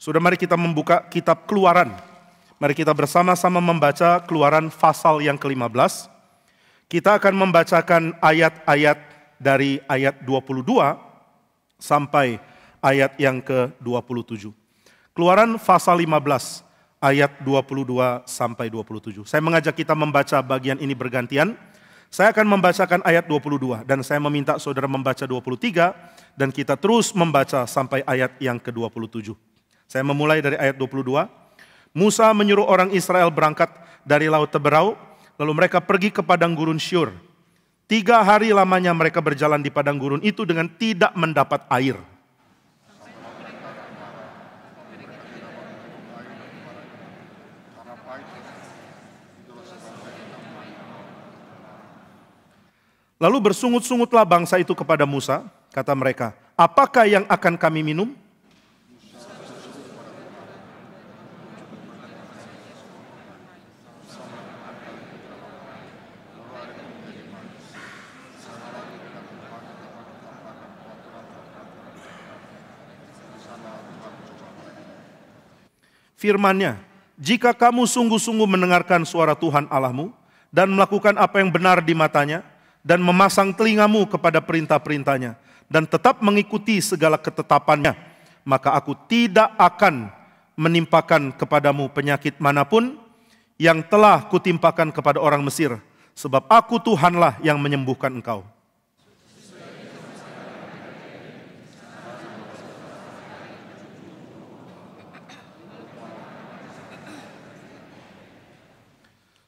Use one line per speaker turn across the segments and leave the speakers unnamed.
Sudah, mari kita membuka kitab Keluaran. Mari kita bersama-sama membaca Keluaran pasal yang ke-15. Kita akan membacakan ayat-ayat dari ayat 22 sampai ayat yang ke-27. Keluaran pasal 15 ayat 22 sampai 27. Saya mengajak kita membaca bagian ini bergantian. Saya akan membacakan ayat 22 dan saya meminta saudara membaca 23 dan kita terus membaca sampai ayat yang ke-27. Saya memulai dari ayat 22. Musa menyuruh orang Israel berangkat dari Laut Teberau, lalu mereka pergi ke padang gurun Syur. 3 hari lamanya mereka berjalan di padang gurun itu dengan tidak mendapat air. Lalu bersungut-sungutlah bangsa itu kepada Musa, kata mereka, apakah yang akan kami minum? Firman-Nya, jika kamu sungguh-sungguh mendengarkan suara Tuhan Allahmu dan melakukan apa yang benar di matanya dan memasang telingamu kepada perintah-perintahnya dan tetap mengikuti segala ketetapannya, maka aku tidak akan menimpakan kepadamu penyakit manapun yang telah kutimpakan kepada orang Mesir, sebab aku Tuhanlah yang menyembuhkan engkau.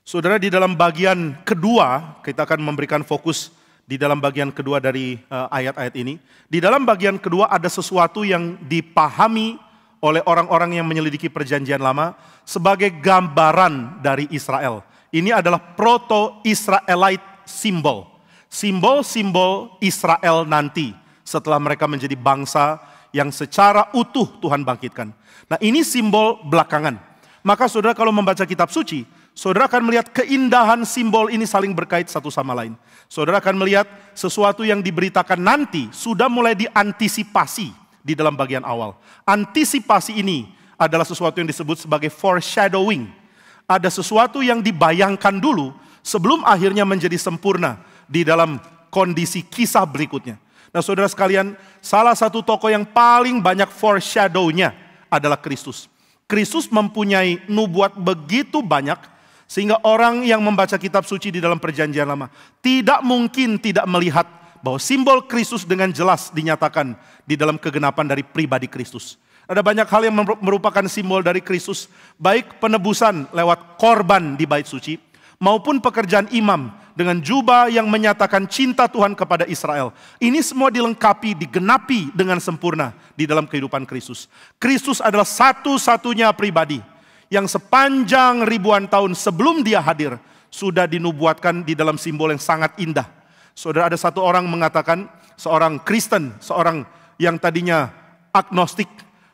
Saudara, di dalam bagian kedua, kita akan memberikan fokus di dalam bagian kedua dari ayat-ayat ini. Di dalam bagian kedua ada sesuatu yang dipahami oleh orang-orang yang menyelidiki perjanjian lama sebagai gambaran dari Israel. Ini adalah proto-Israelite simbol. Simbol-simbol Israel nanti setelah mereka menjadi bangsa yang secara utuh Tuhan bangkitkan. Nah, ini simbol belakangan. Maka saudara kalau membaca kitab suci, saudara akan melihat keindahan simbol ini saling berkait satu sama lain. Saudara akan melihat sesuatu yang diberitakan nanti sudah mulai diantisipasi di dalam bagian awal. Antisipasi ini adalah sesuatu yang disebut sebagai foreshadowing. Ada sesuatu yang dibayangkan dulu sebelum akhirnya menjadi sempurna di dalam kondisi kisah berikutnya. Nah, saudara sekalian, salah satu tokoh yang paling banyak foreshadow-nya adalah Kristus. Kristus mempunyai nubuat begitu banyak sehingga orang yang membaca kitab suci di dalam perjanjian lama tidak mungkin tidak melihat bahwa simbol Kristus dengan jelas dinyatakan di dalam kegenapan dari pribadi Kristus. Ada banyak hal yang merupakan simbol dari Kristus, baik penebusan lewat korban di bait suci maupun pekerjaan imam dengan jubah yang menyatakan cinta Tuhan kepada Israel. Ini semua dilengkapi, digenapi dengan sempurna di dalam kehidupan Kristus. Kristus adalah satu-satunya pribadi yang sepanjang ribuan tahun sebelum dia hadir sudah dinubuatkan di dalam simbol yang sangat indah. Saudara, ada satu orang mengatakan, seorang Kristen, seorang yang tadinya agnostik,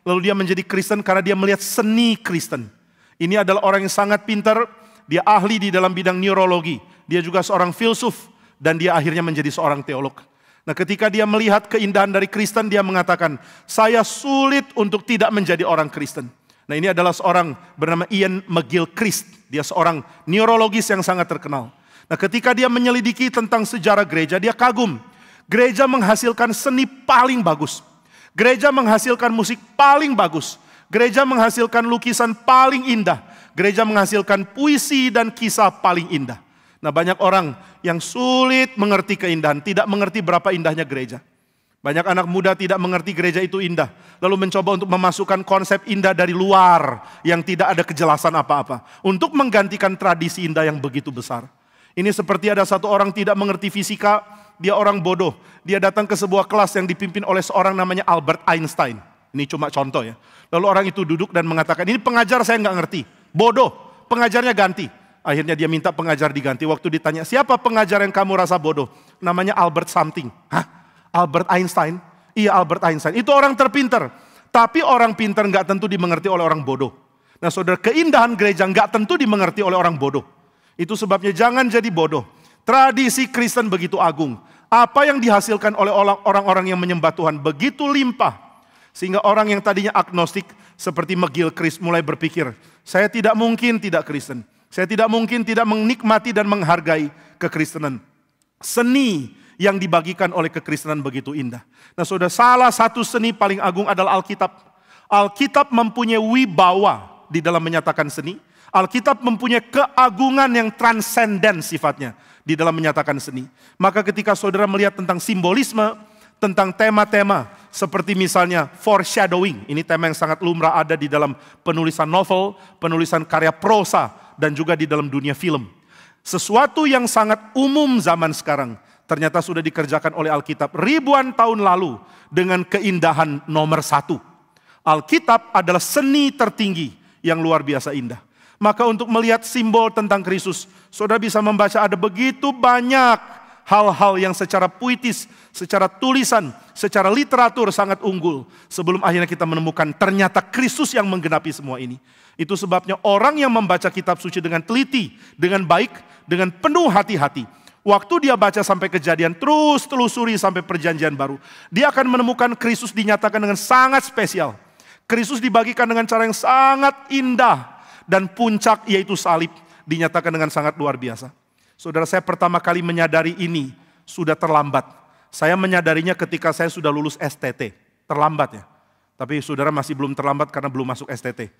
lalu dia menjadi Kristen karena dia melihat seni Kristen. Ini adalah orang yang sangat pintar, dia ahli di dalam bidang neurologi, dia juga seorang filsuf, dan dia akhirnya menjadi seorang teolog. Nah, ketika dia melihat keindahan dari Kristen, dia mengatakan, saya sulit untuk tidak menjadi orang Kristen. Nah, ini adalah seorang bernama Ian McGilchrist. Dia seorang neurologis yang sangat terkenal. Nah, ketika dia menyelidiki tentang sejarah gereja, dia kagum. Gereja menghasilkan seni paling bagus. Gereja menghasilkan musik paling bagus. Gereja menghasilkan lukisan paling indah. Gereja menghasilkan puisi dan kisah paling indah. Nah, banyak orang yang sulit mengerti keindahan, tidak mengerti berapa indahnya gereja. Banyak anak muda tidak mengerti gereja itu indah, lalu mencoba untuk memasukkan konsep indah dari luar yang tidak ada kejelasan apa-apa untuk menggantikan tradisi indah yang begitu besar. Ini seperti ada satu orang tidak mengerti fisika, dia orang bodoh. Dia datang ke sebuah kelas yang dipimpin oleh seorang namanya Albert Einstein. Ini cuma contoh ya. Lalu orang itu duduk dan mengatakan, ini pengajar saya nggak ngerti, bodoh, pengajarnya ganti. Akhirnya dia minta pengajar diganti. Waktu ditanya, siapa pengajar yang kamu rasa bodoh? Namanya Albert something. Hah? Albert Einstein? Iya, Albert Einstein. Itu orang terpintar. Tapi orang pintar nggak tentu dimengerti oleh orang bodoh. Nah, saudara, keindahan gereja nggak tentu dimengerti oleh orang bodoh. Itu sebabnya jangan jadi bodoh. Tradisi Kristen begitu agung. Apa yang dihasilkan oleh orang-orang yang menyembah Tuhan begitu limpah. Sehingga orang yang tadinya agnostik seperti McGilchrist mulai berpikir, saya tidak mungkin tidak Kristen. Saya tidak mungkin tidak menikmati dan menghargai kekristenan. Seni yang dibagikan oleh kekristenan begitu indah. Nah saudara, salah satu seni paling agung adalah Alkitab. Alkitab mempunyai wibawa di dalam menyatakan seni. Alkitab mempunyai keagungan yang transenden sifatnya di dalam menyatakan seni. Maka ketika saudara melihat tentang simbolisme, tentang tema-tema seperti misalnya foreshadowing. Ini tema yang sangat lumrah ada di dalam penulisan novel, penulisan karya prosa, dan juga di dalam dunia film. Sesuatu yang sangat umum zaman sekarang ternyata sudah dikerjakan oleh Alkitab ribuan tahun lalu dengan keindahan nomor 1. Alkitab adalah seni tertinggi yang luar biasa indah. Maka untuk melihat simbol tentang Kristus, saudara bisa membaca ada begitu banyak hal-hal yang secara puitis, secara tulisan, secara literatur sangat unggul. Sebelum akhirnya kita menemukan ternyata Kristus yang menggenapi semua ini. Itu sebabnya orang yang membaca kitab suci dengan teliti, dengan baik, dengan penuh hati-hati. Waktu dia baca sampai Kejadian, terus telusuri sampai Perjanjian Baru. Dia akan menemukan Kristus dinyatakan dengan sangat spesial. Kristus dibagikan dengan cara yang sangat indah. Dan puncak yaitu salib dinyatakan dengan sangat luar biasa. Saudara, saya pertama kali menyadari ini sudah terlambat. Saya menyadarinya ketika saya sudah lulus STT. Terlambat ya. Tapi saudara masih belum terlambat karena belum masuk STT.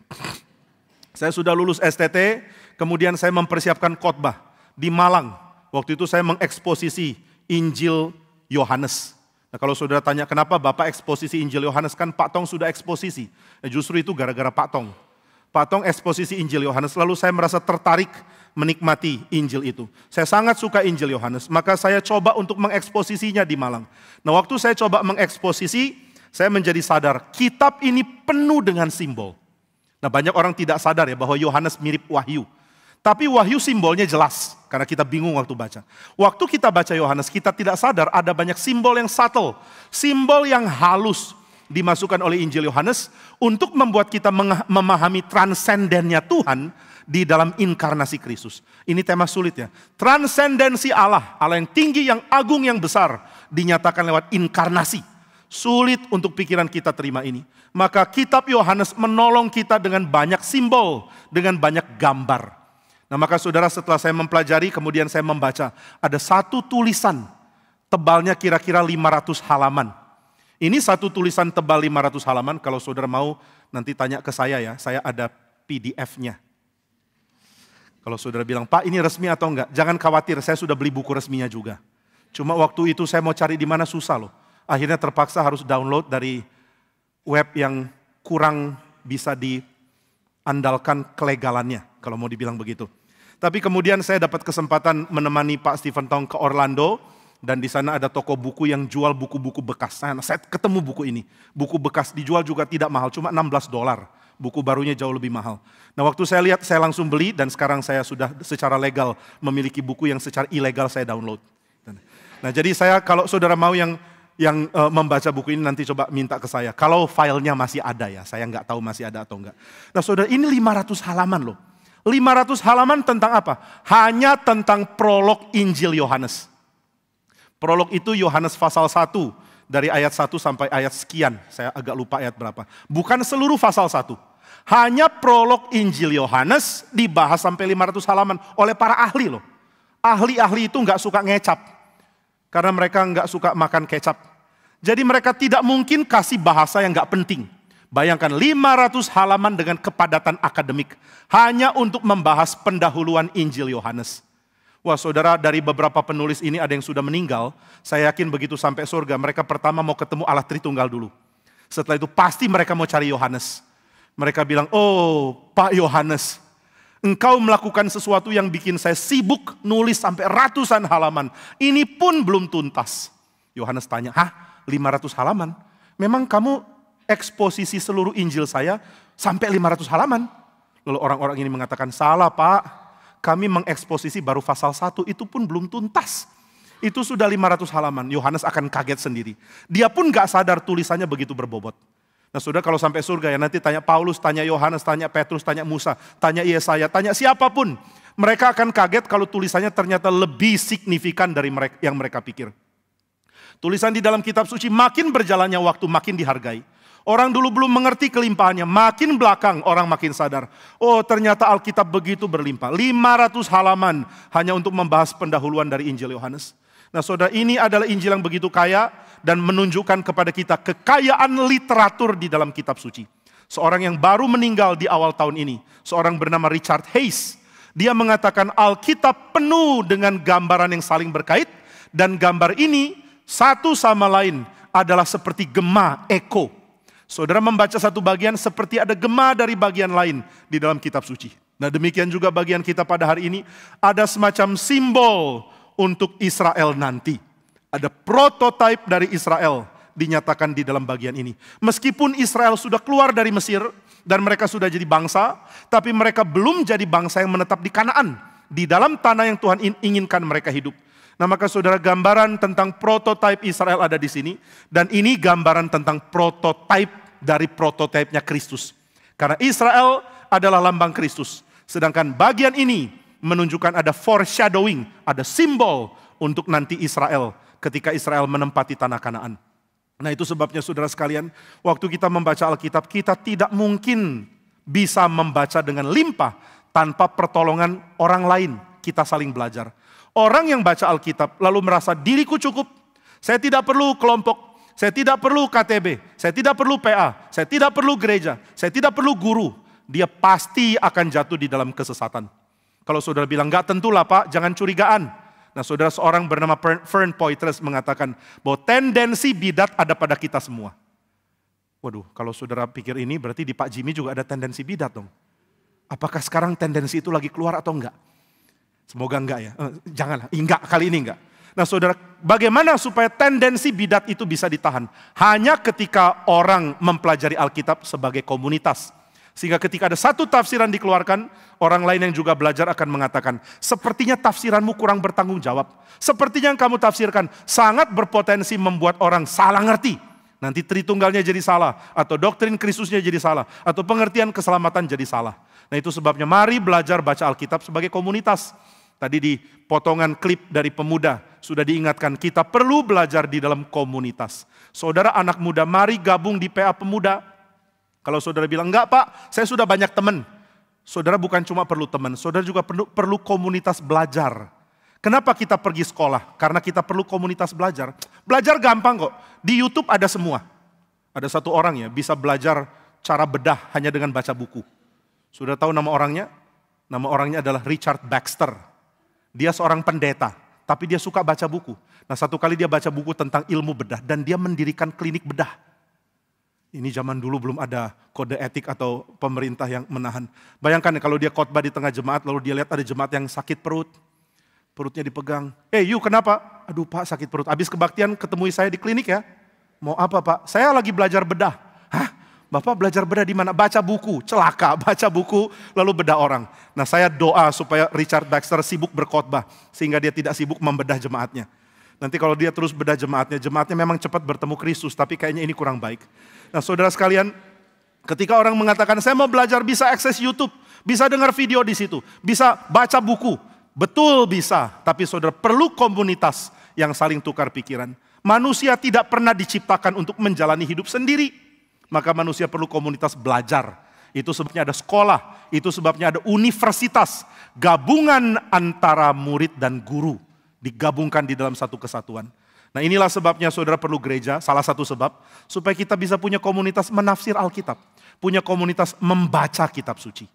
Saya sudah lulus STT, kemudian saya mempersiapkan khotbah di Malang. Waktu itu saya mengeksposisi Injil Yohanes. Nah kalau saudara tanya kenapa Bapak eksposisi Injil Yohanes, kan Pak Tong sudah eksposisi. Nah, justru itu gara-gara Pak Tong. Pak Tong eksposisi Injil Yohanes, lalu saya merasa tertarik menikmati Injil itu. Saya sangat suka Injil Yohanes, maka saya coba untuk mengeksposisinya di Malang. Nah waktu saya coba mengeksposisi, saya menjadi sadar, kitab ini penuh dengan simbol. Nah banyak orang tidak sadar ya bahwa Yohanes mirip Wahyu. Tapi Wahyu simbolnya jelas, karena kita bingung waktu baca. Waktu kita baca Yohanes, kita tidak sadar ada banyak simbol yang subtle, simbol yang halus dimasukkan oleh Injil Yohanes untuk membuat kita memahami transendennya Tuhan di dalam inkarnasi Kristus. Ini tema sulit ya. Transendensi Allah, Allah yang tinggi, yang agung, yang besar, dinyatakan lewat inkarnasi. Sulit untuk pikiran kita terima ini. Maka kitab Yohanes menolong kita dengan banyak simbol, dengan banyak gambar. Nah maka saudara, setelah saya mempelajari, kemudian saya membaca. Ada satu tulisan, tebalnya kira-kira 500 halaman. Ini satu tulisan tebal 500 halaman, kalau saudara mau nanti tanya ke saya ya, saya ada PDF-nya. Kalau saudara bilang, Pak ini resmi atau enggak? Jangan khawatir, saya sudah beli buku resminya juga. Cuma waktu itu saya mau cari di mana susah loh. Akhirnya terpaksa harus download dari web yang kurang bisa diandalkan kelegalannya, kalau mau dibilang begitu. Tapi kemudian saya dapat kesempatan menemani Pak Stephen Tong ke Orlando, dan di sana ada toko buku yang jual buku-buku bekas. Nah, saya ketemu buku ini. Buku bekas dijual juga tidak mahal, cuma $16. Buku barunya jauh lebih mahal. Nah waktu saya lihat, saya langsung beli, dan sekarang saya sudah secara legal memiliki buku yang secara ilegal saya download. Nah jadi saya, kalau saudara mau yang membaca buku ini nanti coba minta ke saya. Kalau filenya masih ada ya, saya nggak tahu masih ada atau enggak. Nah saudara, ini 500 halaman loh. 500 halaman tentang apa? Hanya tentang prolog Injil Yohanes. Prolog itu Yohanes pasal 1, dari ayat 1 sampai ayat sekian. Saya agak lupa ayat berapa. Bukan seluruh pasal 1. Hanya prolog Injil Yohanes dibahas sampai 500 halaman oleh para ahli loh. Ahli-ahli itu nggak suka ngecap. Karena mereka nggak suka makan kecap. Jadi mereka tidak mungkin kasih bahasa yang nggak penting. Bayangkan 500 halaman dengan kepadatan akademik. Hanya untuk membahas pendahuluan Injil Yohanes. Wah saudara, dari beberapa penulis ini ada yang sudah meninggal. Saya yakin begitu sampai surga, mereka pertama mau ketemu Allah Tritunggal dulu. Setelah itu pasti mereka mau cari Yohanes. Mereka bilang, oh Pak Yohanes, engkau melakukan sesuatu yang bikin saya sibuk nulis sampai ratusan halaman. Ini pun belum tuntas. Yohanes tanya, hah 500 halaman? Memang kamu eksposisi seluruh Injil saya sampai 500 halaman? Lalu orang-orang ini mengatakan, salah Pak. Kami mengeksposisi baru pasal 1, itu pun belum tuntas. Itu sudah 500 halaman, Yohanes akan kaget sendiri. Dia pun gak sadar tulisannya begitu berbobot. Nah saudara, kalau sampai surga ya nanti tanya Paulus, tanya Yohanes, tanya Petrus, tanya Musa, tanya Yesaya, tanya siapapun. Mereka akan kaget kalau tulisannya ternyata lebih signifikan dari yang mereka pikir. Tulisan di dalam kitab suci makin berjalannya waktu makin dihargai. Orang dulu belum mengerti kelimpahannya, makin belakang orang makin sadar. Oh ternyata Alkitab begitu berlimpah. 500 halaman hanya untuk membahas pendahuluan dari Injil Yohanes. Nah saudara, ini adalah Injil yang begitu kaya dan menunjukkan kepada kita kekayaan literatur di dalam kitab suci. Seorang yang baru meninggal di awal tahun ini, seorang bernama Richard Hays. Dia mengatakan Alkitab penuh dengan gambaran yang saling berkait, dan gambar ini satu sama lain adalah seperti gema eko. Saudara membaca satu bagian seperti ada gema dari bagian lain di dalam kitab suci. Nah demikian juga bagian kita pada hari ini, ada semacam simbol untuk Israel nanti. Ada prototipe dari Israel dinyatakan di dalam bagian ini. Meskipun Israel sudah keluar dari Mesir dan mereka sudah jadi bangsa, tapi mereka belum jadi bangsa yang menetap di Kanaan, di dalam tanah yang Tuhan inginkan mereka hidup. Nah maka saudara, gambaran tentang prototipe Israel ada di sini. Dan ini gambaran tentang prototipe dari prototipenya Kristus. Karena Israel adalah lambang Kristus. Sedangkan bagian ini menunjukkan ada foreshadowing, ada simbol untuk nanti Israel ketika Israel menempati tanah Kanaan. Nah itu sebabnya saudara sekalian, waktu kita membaca Alkitab, kita tidak mungkin bisa membaca dengan limpah tanpa pertolongan orang lain. Kita saling belajar. Orang yang baca Alkitab lalu merasa diriku cukup, saya tidak perlu kelompok, saya tidak perlu KTB, saya tidak perlu PA, saya tidak perlu gereja, saya tidak perlu guru. Dia pasti akan jatuh di dalam kesesatan. Kalau saudara bilang, enggak tentulah Pak, jangan curigaan. Nah saudara, seorang bernama Fern Poitras mengatakan bahwa tendensi bidat ada pada kita semua. Waduh, kalau saudara pikir ini berarti di Pak Jimmy juga ada tendensi bidat dong. Apakah sekarang tendensi itu lagi keluar atau enggak? Semoga enggak ya, janganlah, enggak, kali ini enggak. Nah saudara, bagaimana supaya tendensi bidat itu bisa ditahan? Hanya ketika orang mempelajari Alkitab sebagai komunitas. Sehingga ketika ada satu tafsiran dikeluarkan, orang lain yang juga belajar akan mengatakan, sepertinya tafsiranmu kurang bertanggung jawab. Sepertinya yang kamu tafsirkan sangat berpotensi membuat orang salah ngerti. Nanti Tritunggalnya jadi salah, atau doktrin Kristusnya jadi salah, atau pengertian keselamatan jadi salah. Nah itu sebabnya mari belajar baca Alkitab sebagai komunitas. Tadi di potongan klip dari pemuda sudah diingatkan kita perlu belajar di dalam komunitas. Saudara anak muda, mari gabung di PA Pemuda. Kalau saudara bilang, enggak Pak, saya sudah banyak teman. Saudara bukan cuma perlu teman, saudara juga perlu komunitas belajar. Kenapa kita pergi sekolah? Karena kita perlu komunitas belajar. Belajar gampang kok, di YouTube ada semua. Ada satu orang ya bisa belajar cara bedah hanya dengan baca buku. Sudah tahu nama orangnya? Nama orangnya adalah Richard Baxter. Dia seorang pendeta, tapi dia suka baca buku. Nah satu kali dia baca buku tentang ilmu bedah dan dia mendirikan klinik bedah. Ini zaman dulu belum ada kode etik atau pemerintah yang menahan. Bayangkan kalau dia khotbah di tengah jemaat lalu dia lihat ada jemaat yang sakit perut. Perutnya dipegang. You kenapa? Aduh Pak sakit perut. Habis kebaktian ketemui saya di klinik ya. Mau apa Pak? Saya lagi belajar bedah. Hah? Bapak belajar bedah di mana? Baca buku, celaka, baca buku lalu bedah orang. Nah saya doa supaya Richard Baxter sibuk berkhotbah sehingga dia tidak sibuk membedah jemaatnya. Nanti kalau dia terus bedah jemaatnya memang cepat bertemu Kristus, tapi kayaknya ini kurang baik. Nah saudara sekalian, ketika orang mengatakan saya mau belajar bisa akses YouTube, bisa dengar video di situ, bisa baca buku, betul bisa. Tapi saudara perlu komunitas yang saling tukar pikiran. Manusia tidak pernah diciptakan untuk menjalani hidup sendiri. Maka manusia perlu komunitas belajar. Itu sebabnya ada sekolah, itu sebabnya ada universitas. Gabungan antara murid dan guru. Digabungkan di dalam satu kesatuan. Nah inilah sebabnya saudara perlu gereja, salah satu sebab. Supaya kita bisa punya komunitas menafsir Alkitab. Punya komunitas membaca kitab suci.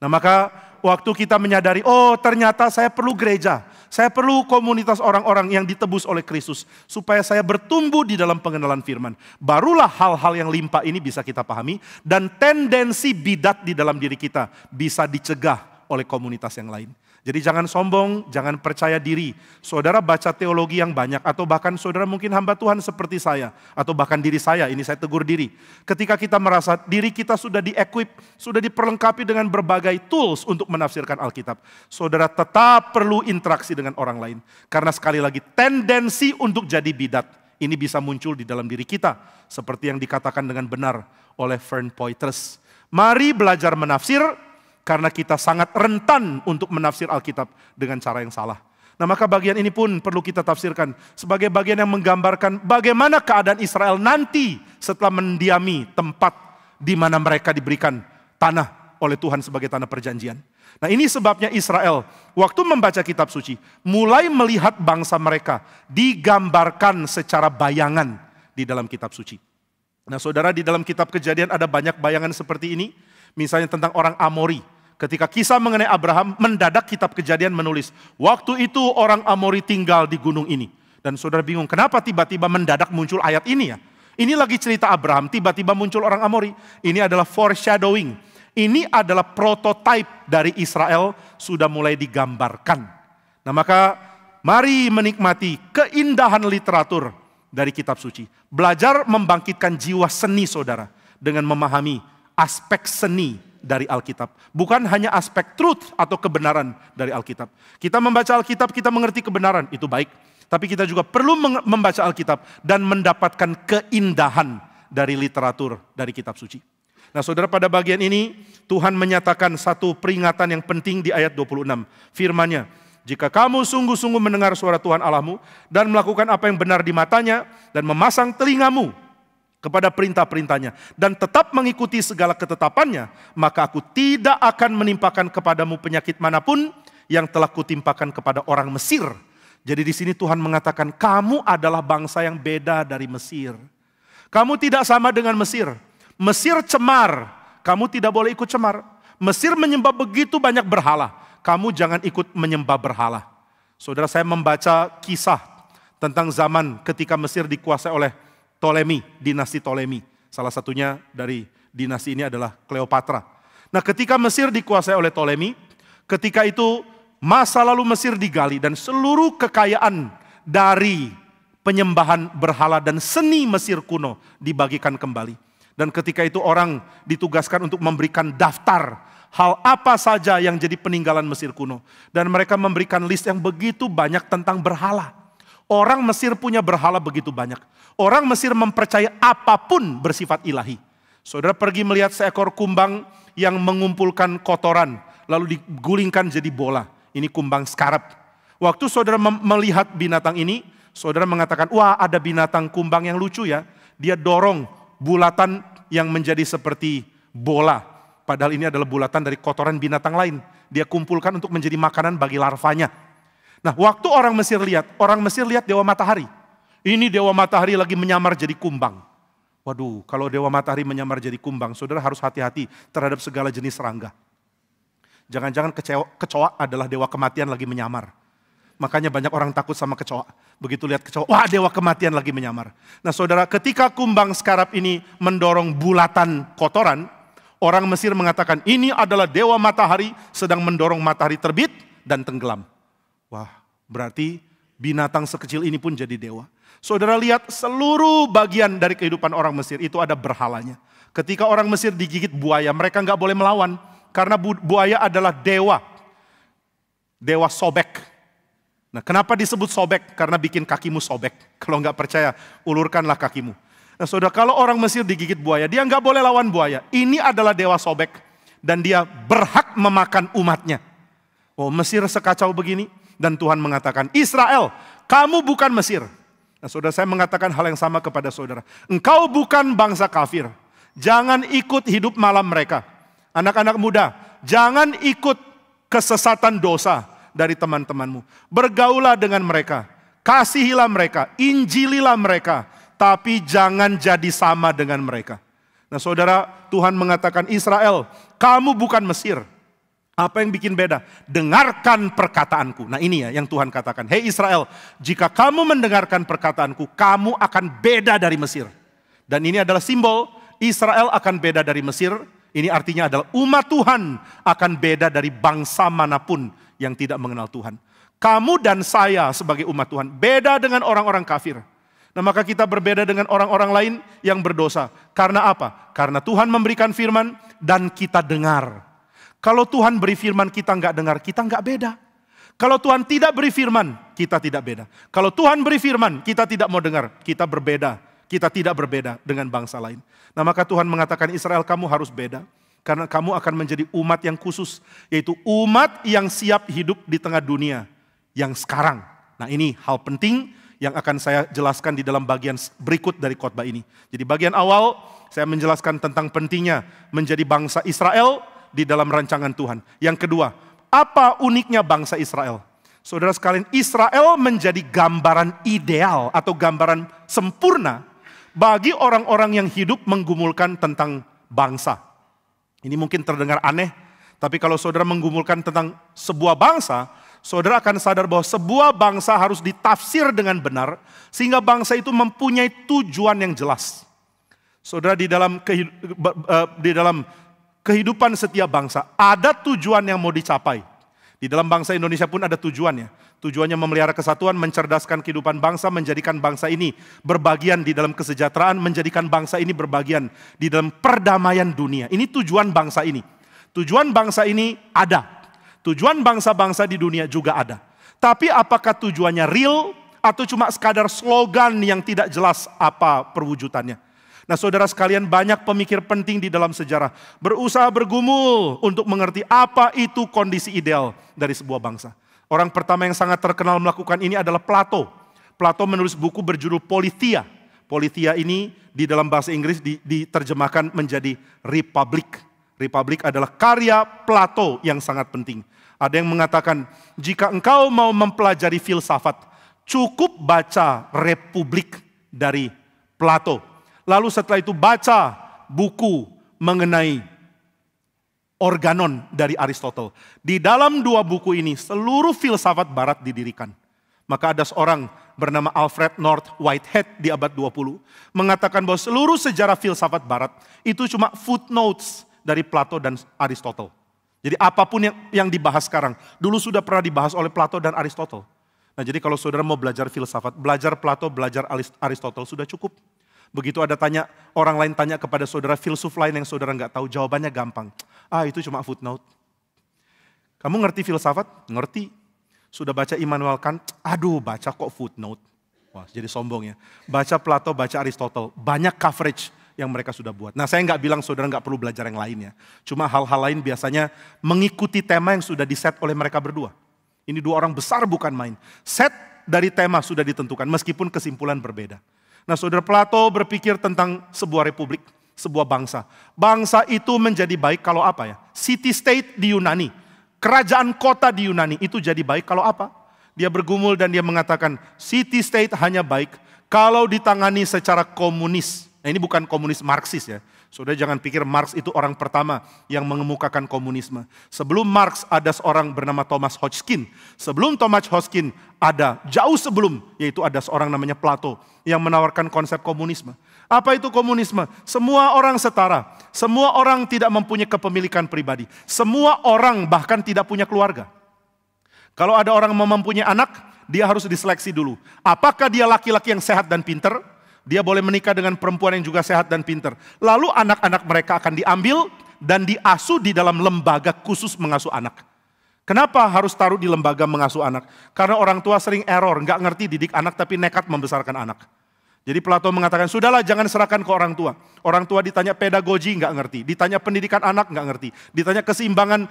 Nah maka waktu kita menyadari, oh ternyata saya perlu gereja. Saya perlu komunitas orang-orang yang ditebus oleh Kristus. Supaya saya bertumbuh di dalam pengenalan firman. Barulah hal-hal yang limpah ini bisa kita pahami. Dan tendensi bidat di dalam diri kita bisa dicegah oleh komunitas yang lain. Jadi jangan sombong, jangan percaya diri. Saudara baca teologi yang banyak atau bahkan saudara mungkin hamba Tuhan seperti saya. Atau bahkan diri saya, ini saya tegur diri. Ketika kita merasa diri kita sudah di-equip, sudah diperlengkapi dengan berbagai tools untuk menafsirkan Alkitab. Saudara tetap perlu interaksi dengan orang lain. Karena sekali lagi tendensi untuk jadi bidat ini bisa muncul di dalam diri kita. Seperti yang dikatakan dengan benar oleh Fern Poitras. Mari belajar menafsir. Karena kita sangat rentan untuk menafsir Alkitab dengan cara yang salah. Nah maka bagian ini pun perlu kita tafsirkan sebagai bagian yang menggambarkan bagaimana keadaan Israel nanti setelah mendiami tempat di mana mereka diberikan tanah oleh Tuhan sebagai tanah perjanjian. Nah ini sebabnya Israel waktu membaca kitab suci mulai melihat bangsa mereka digambarkan secara bayangan di dalam kitab suci. Nah saudara, di dalam kitab Kejadian ada banyak bayangan seperti ini. Misalnya tentang orang Amori. Ketika kisah mengenai Abraham, mendadak kitab Kejadian menulis, waktu itu orang Amori tinggal di gunung ini. Dan saudara bingung, kenapa tiba-tiba mendadak muncul ayat ini ya? Ini lagi cerita Abraham, tiba-tiba muncul orang Amori. Ini adalah foreshadowing. Ini adalah prototipe dari Israel sudah mulai digambarkan. Nah maka mari menikmati keindahan literatur dari kitab suci. Belajar membangkitkan jiwa seni saudara dengan memahami aspek seni dari Alkitab. Bukan hanya aspek truth atau kebenaran dari Alkitab. Kita membaca Alkitab, kita mengerti kebenaran, itu baik. Tapi kita juga perlu membaca Alkitab dan mendapatkan keindahan dari literatur dari kitab suci. Nah saudara, pada bagian ini Tuhan menyatakan satu peringatan yang penting di ayat 26. Firman-Nya, jika kamu sungguh-sungguh mendengar suara Tuhan Allahmu dan melakukan apa yang benar di matanya dan memasang telingamu kepada perintah-perintahnya dan tetap mengikuti segala ketetapannya, maka aku tidak akan menimpakan kepadamu penyakit manapun yang telah kutimpakan kepada orang Mesir. Jadi di sini Tuhan mengatakan kamu adalah bangsa yang beda dari Mesir. Kamu tidak sama dengan Mesir. Mesir cemar, kamu tidak boleh ikut cemar. Mesir menyembah begitu banyak berhala, kamu jangan ikut menyembah berhala. Saudara, saya membaca kisah tentang zaman ketika Mesir dikuasai oleh Ptolemy, dinasti Ptolemy. Salah satunya dari dinasti ini adalah Cleopatra. Nah ketika Mesir dikuasai oleh Ptolemy, ketika itu masa lalu Mesir digali dan seluruh kekayaan dari penyembahan berhala dan seni Mesir kuno dibagikan kembali. Dan ketika itu orang ditugaskan untuk memberikan daftar hal apa saja yang jadi peninggalan Mesir kuno. Dan mereka memberikan list yang begitu banyak tentang berhala. Orang Mesir punya berhala begitu banyak. Orang Mesir mempercayai apapun bersifat ilahi. Saudara pergi melihat seekor kumbang yang mengumpulkan kotoran, lalu digulingkan jadi bola. Ini kumbang skarab. Waktu saudara melihat binatang ini, saudara mengatakan, wah ada binatang kumbang yang lucu ya. Dia dorong bulatan yang menjadi seperti bola. Padahal ini adalah bulatan dari kotoran binatang lain. Dia kumpulkan untuk menjadi makanan bagi larvanya. Nah waktu orang Mesir lihat dewa matahari. Ini dewa matahari lagi menyamar jadi kumbang. Waduh, kalau dewa matahari menyamar jadi kumbang, saudara harus hati-hati terhadap segala jenis serangga. Jangan-jangan kecoa adalah dewa kematian lagi menyamar. Makanya banyak orang takut sama kecoa. Begitu lihat kecoa, wah dewa kematian lagi menyamar. Nah saudara, ketika kumbang skarab ini mendorong bulatan kotoran, orang Mesir mengatakan ini adalah dewa matahari sedang mendorong matahari terbit dan tenggelam. Wah, berarti binatang sekecil ini pun jadi dewa. Saudara lihat seluruh bagian dari kehidupan orang Mesir itu ada berhalanya. Ketika orang Mesir digigit buaya, mereka nggak boleh melawan. Karena buaya adalah dewa. Dewa sobek. Nah kenapa disebut sobek? Karena bikin kakimu sobek. Kalau nggak percaya, ulurkanlah kakimu. Nah saudara, kalau orang Mesir digigit buaya, dia nggak boleh lawan buaya. Ini adalah dewa sobek. Dan dia berhak memakan umatnya. Oh Mesir sekacau begini. Dan Tuhan mengatakan, Israel, kamu bukan Mesir. Nah saudara, saya mengatakan hal yang sama kepada saudara. Engkau bukan bangsa kafir. Jangan ikut hidup malam mereka. Anak-anak muda, jangan ikut kesesatan dosa dari teman-temanmu. Bergaulah dengan mereka. Kasihilah mereka. Injililah mereka. Tapi jangan jadi sama dengan mereka. Nah saudara, Tuhan mengatakan Israel, kamu bukan Mesir. Apa yang bikin beda? Dengarkan perkataanku. Nah ini ya yang Tuhan katakan. Hei Israel, jika kamu mendengarkan perkataanku, kamu akan beda dari Mesir. Dan ini adalah simbol Israel akan beda dari Mesir. Ini artinya adalah umat Tuhan akan beda dari bangsa manapun yang tidak mengenal Tuhan. Kamu dan saya sebagai umat Tuhan beda dengan orang-orang kafir. Nah maka kita berbeda dengan orang-orang lain yang berdosa. Karena apa? Karena Tuhan memberikan firman dan kita dengar. Kalau Tuhan beri firman kita nggak dengar, kita nggak beda. Kalau Tuhan tidak beri firman, kita tidak beda. Kalau Tuhan beri firman, kita tidak mau dengar, kita berbeda. Kita tidak berbeda dengan bangsa lain. Nah maka Tuhan mengatakan Israel kamu harus beda. Karena kamu akan menjadi umat yang khusus. Yaitu umat yang siap hidup di tengah dunia yang sekarang. Nah ini hal penting yang akan saya jelaskan di dalam bagian berikut dari khotbah ini. Jadi bagian awal saya menjelaskan tentang pentingnya menjadi bangsa Israel di dalam rancangan Tuhan. Yang kedua, apa uniknya bangsa Israel? Saudara sekalian, Israel menjadi gambaran ideal atau gambaran sempurna bagi orang-orang yang hidup menggumulkan tentang bangsa. Ini mungkin terdengar aneh, tapi kalau saudara menggumulkan tentang sebuah bangsa, saudara akan sadar bahwa sebuah bangsa harus ditafsir dengan benar, sehingga bangsa itu mempunyai tujuan yang jelas. Saudara, di dalam kehidupan setiap bangsa, ada tujuan yang mau dicapai. Di dalam bangsa Indonesia pun ada tujuannya. Tujuannya memelihara kesatuan, mencerdaskan kehidupan bangsa, menjadikan bangsa ini berbagian di dalam kesejahteraan, menjadikan bangsa ini berbagian di dalam perdamaian dunia. Ini tujuan bangsa ini. Tujuan bangsa ini ada. Tujuan bangsa-bangsa di dunia juga ada. Tapi apakah tujuannya real atau cuma sekadar slogan yang tidak jelas apa perwujudannya? Nah saudara sekalian, banyak pemikir penting di dalam sejarah berusaha bergumul untuk mengerti apa itu kondisi ideal dari sebuah bangsa. Orang pertama yang sangat terkenal melakukan ini adalah Plato. Plato menulis buku berjudul Politeia. Politeia ini di dalam bahasa Inggris diterjemahkan menjadi Republik. Republik adalah karya Plato yang sangat penting. Ada yang mengatakan, jika engkau mau mempelajari filsafat, cukup baca Republik dari Plato. Lalu setelah itu baca buku mengenai Organon dari Aristotle. Di dalam dua buku ini, seluruh filsafat barat didirikan. Maka ada seorang bernama Alfred North Whitehead di abad 20, mengatakan bahwa seluruh sejarah filsafat barat itu cuma footnotes dari Plato dan Aristotle. Jadi apapun yang dibahas sekarang, dulu sudah pernah dibahas oleh Plato dan Aristotle. Nah jadi kalau saudara mau belajar filsafat, belajar Plato, belajar Aristotle sudah cukup. Begitu ada orang lain tanya kepada saudara filsuf lain yang saudara nggak tahu, jawabannya gampang. Itu cuma footnote. Kamu ngerti filsafat? Ngerti. Sudah baca Immanuel Kant? Aduh baca kok footnote. Wah jadi sombong ya. Baca Plato, baca Aristotle, banyak coverage yang mereka sudah buat. Nah saya nggak bilang saudara nggak perlu belajar yang lainnya. Cuma hal-hal lain biasanya mengikuti tema yang sudah diset oleh mereka berdua. Ini dua orang besar bukan main. Set dari tema sudah ditentukan meskipun kesimpulan berbeda. Nah saudara, Plato berpikir tentang sebuah republik, sebuah bangsa. Bangsa itu menjadi baik kalau apa ya? City state di Yunani, kerajaan kota di Yunani itu jadi baik kalau apa? Dia bergumul dan dia mengatakan city state hanya baik kalau ditangani secara komunis. Nah ini bukan komunis Marxis ya. Saudara jangan pikir Marx itu orang pertama yang mengemukakan komunisme. Sebelum Marx ada seorang bernama Thomas Hodgkin. Sebelum Thomas Hodgkin ada jauh sebelum, yaitu ada seorang namanya Plato yang menawarkan konsep komunisme. Apa itu komunisme? Semua orang setara. Semua orang tidak mempunyai kepemilikan pribadi. Semua orang bahkan tidak punya keluarga. Kalau ada orang mempunyai anak, dia harus diseleksi dulu. Apakah dia laki-laki yang sehat dan pintar? Dia boleh menikah dengan perempuan yang juga sehat dan pintar. Lalu anak-anak mereka akan diambil dan diasuh di dalam lembaga khusus mengasuh anak. Kenapa harus taruh di lembaga mengasuh anak? Karena orang tua sering error, nggak ngerti didik anak tapi nekat membesarkan anak. Jadi Plato mengatakan, sudahlah jangan serahkan ke orang tua. Orang tua ditanya pedagogi nggak ngerti, ditanya pendidikan anak nggak ngerti, ditanya keseimbangan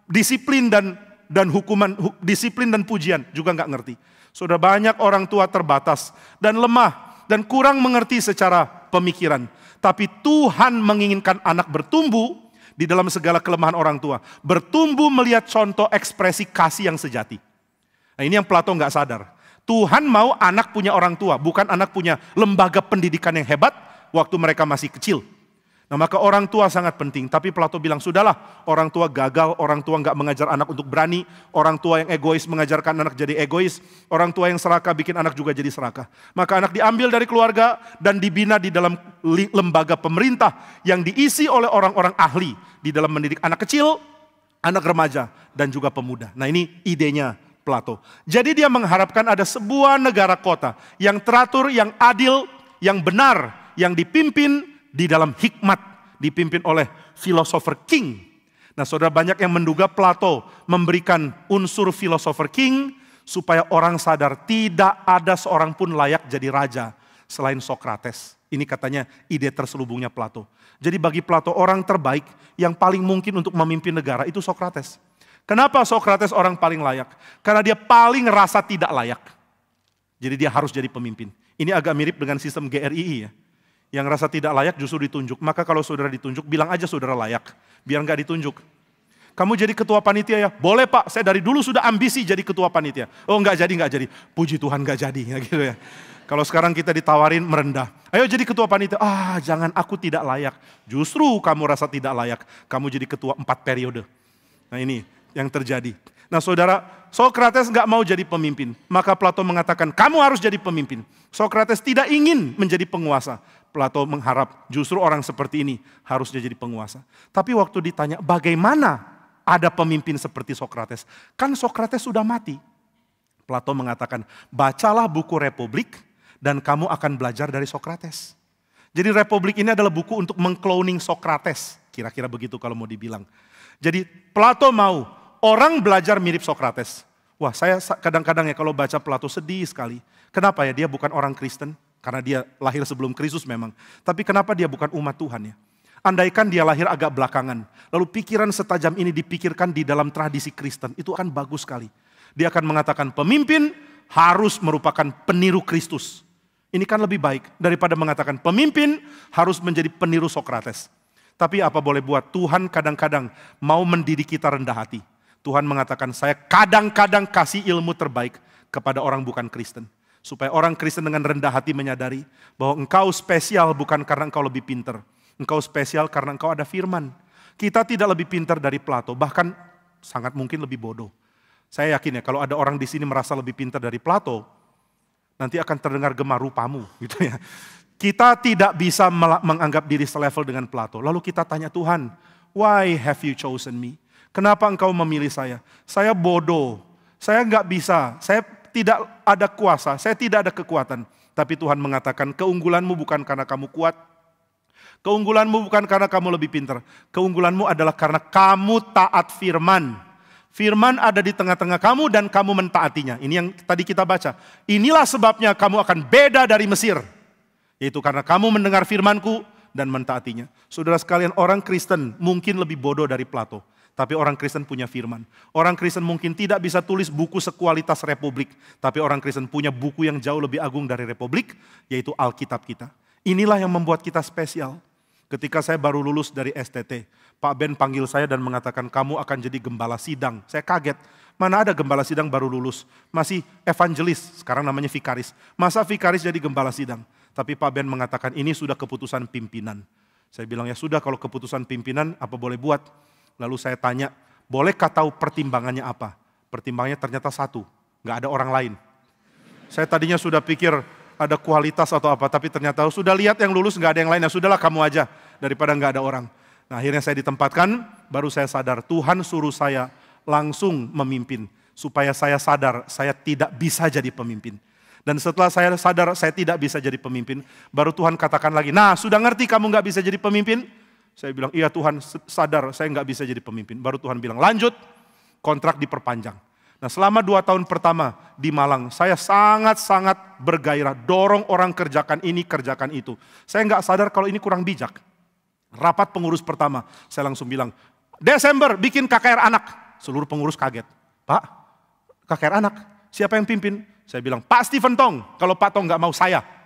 disiplin dan hukuman, disiplin dan pujian juga nggak ngerti. Sudah banyak orang tua terbatas dan lemah dan kurang mengerti secara pemikiran. Tapi Tuhan menginginkan anak bertumbuh di dalam segala kelemahan orang tua. Bertumbuh melihat contoh ekspresi kasih yang sejati. Nah ini yang Plato nggak sadar. Tuhan mau anak punya orang tua, bukan anak punya lembaga pendidikan yang hebat waktu mereka masih kecil. Nah maka orang tua sangat penting, tapi Plato bilang sudahlah, orang tua gagal, orang tua nggak mengajar anak untuk berani, orang tua yang egois mengajarkan anak jadi egois, orang tua yang serakah bikin anak juga jadi serakah. Maka anak diambil dari keluarga dan dibina di dalam lembaga pemerintah yang diisi oleh orang-orang ahli di dalam mendidik anak kecil, anak remaja, dan juga pemuda. Nah ini idenya Plato. Jadi dia mengharapkan ada sebuah negara kota yang teratur, yang adil, yang benar, yang dipimpin di dalam hikmat, dipimpin oleh filosofer king. Nah saudara, banyak yang menduga Plato memberikan unsur filosofer king supaya orang sadar tidak ada seorang pun layak jadi raja selain Sokrates. Ini katanya ide terselubungnya Plato. Jadi bagi Plato orang terbaik yang paling mungkin untuk memimpin negara itu Sokrates. Kenapa Sokrates orang paling layak? Karena dia paling rasa tidak layak. Jadi dia harus jadi pemimpin. Ini agak mirip dengan sistem GRII ya. Yang rasa tidak layak justru ditunjuk. Maka kalau saudara ditunjuk, bilang aja saudara layak. Biar nggak ditunjuk. Kamu jadi ketua panitia ya? Boleh Pak, saya dari dulu sudah ambisi jadi ketua panitia. Oh nggak jadi. Puji Tuhan nggak jadi. Ya, gitu ya. Kalau sekarang kita ditawarin merendah. Ayo jadi ketua panitia. Jangan, aku tidak layak. Justru kamu rasa tidak layak. Kamu jadi ketua 4 periode. Nah ini yang terjadi. Nah saudara, Sokrates nggak mau jadi pemimpin. Maka Plato mengatakan, kamu harus jadi pemimpin. Sokrates tidak ingin menjadi penguasa. Plato mengharap justru orang seperti ini harusnya jadi penguasa. Tapi waktu ditanya bagaimana ada pemimpin seperti Sokrates. Kan Sokrates sudah mati. Plato mengatakan, bacalah buku Republik dan kamu akan belajar dari Sokrates. Jadi Republik ini adalah buku untuk mengcloning Sokrates. Kira-kira begitu kalau mau dibilang. Jadi Plato mau orang belajar mirip Sokrates. Wah, saya kadang-kadang ya kalau baca Plato sedih sekali. Kenapa ya? Dia bukan orang Kristen. Karena dia lahir sebelum Kristus memang. Tapi kenapa dia bukan umat Tuhan ya? Andaikan dia lahir agak belakangan. Lalu pikiran setajam ini dipikirkan di dalam tradisi Kristen. Itu akan bagus sekali. Dia akan mengatakan pemimpin harus merupakan peniru Kristus. Ini kan lebih baik daripada mengatakan pemimpin harus menjadi peniru Sokrates. Tapi apa boleh buat, Tuhan kadang-kadang mau mendidik kita rendah hati. Tuhan mengatakan saya kadang-kadang kasih ilmu terbaik kepada orang bukan Kristen. Supaya orang Kristen dengan rendah hati menyadari bahwa engkau spesial bukan karena engkau lebih pintar. Engkau spesial karena engkau ada firman. Kita tidak lebih pintar dari Plato, bahkan sangat mungkin lebih bodoh. Saya yakin ya kalau ada orang di sini merasa lebih pintar dari Plato, nanti akan terdengar gemar rupamu gitu ya. Kita tidak bisa menganggap diri selevel dengan Plato. Lalu kita tanya Tuhan, why have you chosen me? Kenapa engkau memilih saya? Saya bodoh, saya nggak bisa, saya tidak ada kuasa, saya tidak ada kekuatan. Tapi Tuhan mengatakan keunggulanmu bukan karena kamu kuat. Keunggulanmu bukan karena kamu lebih pintar. Keunggulanmu adalah karena kamu taat firman. Firman ada di tengah-tengah kamu dan kamu mentaatinya. Ini yang tadi kita baca. Inilah sebabnya kamu akan beda dari Mesir. Yaitu karena kamu mendengar firmanku dan mentaatinya. Saudara sekalian, orang Kristen mungkin lebih bodoh dari Plato. Tapi orang Kristen punya firman. Orang Kristen mungkin tidak bisa tulis buku sekualitas Republik. Tapi orang Kristen punya buku yang jauh lebih agung dari Republik, yaitu Alkitab kita. Inilah yang membuat kita spesial. Ketika saya baru lulus dari STT, Pak Ben panggil saya dan mengatakan, kamu akan jadi gembala sidang. Saya kaget, mana ada gembala sidang baru lulus. Masih evangelis, sekarang namanya vikaris. Masa vikaris jadi gembala sidang? Tapi Pak Ben mengatakan, ini sudah keputusan pimpinan. Saya bilang, ya sudah kalau keputusan pimpinan, apa boleh buat? Lalu saya tanya, bolehkah tahu pertimbangannya apa? Pertimbangannya ternyata satu, gak ada orang lain. Saya tadinya sudah pikir ada kualitas atau apa, tapi ternyata sudah lihat yang lulus gak ada yang lain. Ya sudahlah kamu aja, daripada gak ada orang. Nah akhirnya saya ditempatkan, baru saya sadar Tuhan suruh saya langsung memimpin. Supaya saya sadar saya tidak bisa jadi pemimpin. Dan setelah saya sadar saya tidak bisa jadi pemimpin, baru Tuhan katakan lagi, nah sudah ngerti kamu gak bisa jadi pemimpin? Saya bilang, iya Tuhan sadar saya nggak bisa jadi pemimpin. Baru Tuhan bilang, lanjut, kontrak diperpanjang. Nah selama 2 tahun pertama di Malang, saya sangat-sangat bergairah. Dorong orang kerjakan ini, kerjakan itu. Saya nggak sadar kalau ini kurang bijak. Rapat pengurus pertama, saya langsung bilang, Desember bikin KKR anak. Seluruh pengurus kaget. Pak, KKR anak, siapa yang pimpin? Saya bilang, Pak Stephen Tong. Kalau Pak Tong nggak mau, saya.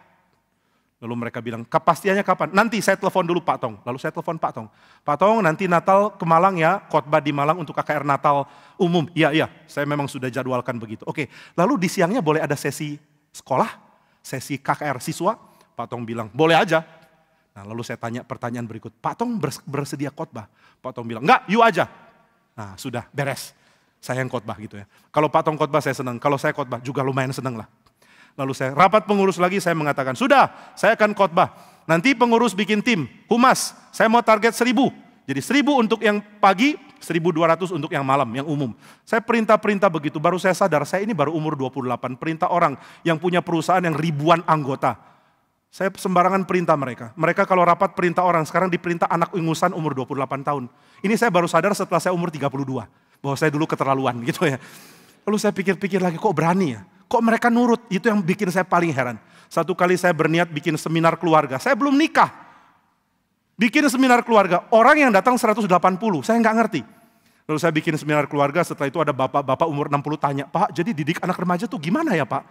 Lalu mereka bilang, kepastiannya kapan? Nanti saya telepon dulu Pak Tong. Lalu saya telepon Pak Tong. Pak Tong nanti Natal ke Malang ya, khotbah di Malang untuk KKR Natal umum. Iya, saya memang sudah jadwalkan begitu. Oke, lalu di siangnya boleh ada sesi sekolah, sesi KKR siswa? Pak Tong bilang, boleh aja. Nah lalu saya tanya pertanyaan berikut, Pak Tong bersedia khotbah? Pak Tong bilang, enggak, you aja. Nah sudah, beres. Saya yang khotbah gitu ya. Kalau Pak Tong khotbah saya senang, kalau saya khotbah juga lumayan senang lah. Lalu saya rapat pengurus lagi, saya mengatakan, sudah saya akan khotbah. Nanti pengurus bikin tim, humas, saya mau target 1000. Jadi 1000 untuk yang pagi, 1200 untuk yang malam, yang umum. Saya perintah-perintah begitu, baru saya sadar, saya ini baru umur 28, perintah orang yang punya perusahaan yang ribuan anggota. Saya sembarangan perintah mereka. Mereka kalau rapat perintah orang, sekarang diperintah anak ingusan umur 28 tahun. Ini saya baru sadar setelah saya umur 32, bahwa saya dulu keterlaluan gitu ya. Lalu saya pikir-pikir lagi, kok berani ya? Kok mereka nurut? Itu yang bikin saya paling heran. Satu kali saya berniat bikin seminar keluarga. Saya belum nikah. Bikin seminar keluarga. Orang yang datang 180, saya nggak ngerti. Lalu saya bikin seminar keluarga, setelah itu ada bapak-bapak umur 60 tanya, Pak, jadi didik anak remaja tuh gimana ya Pak?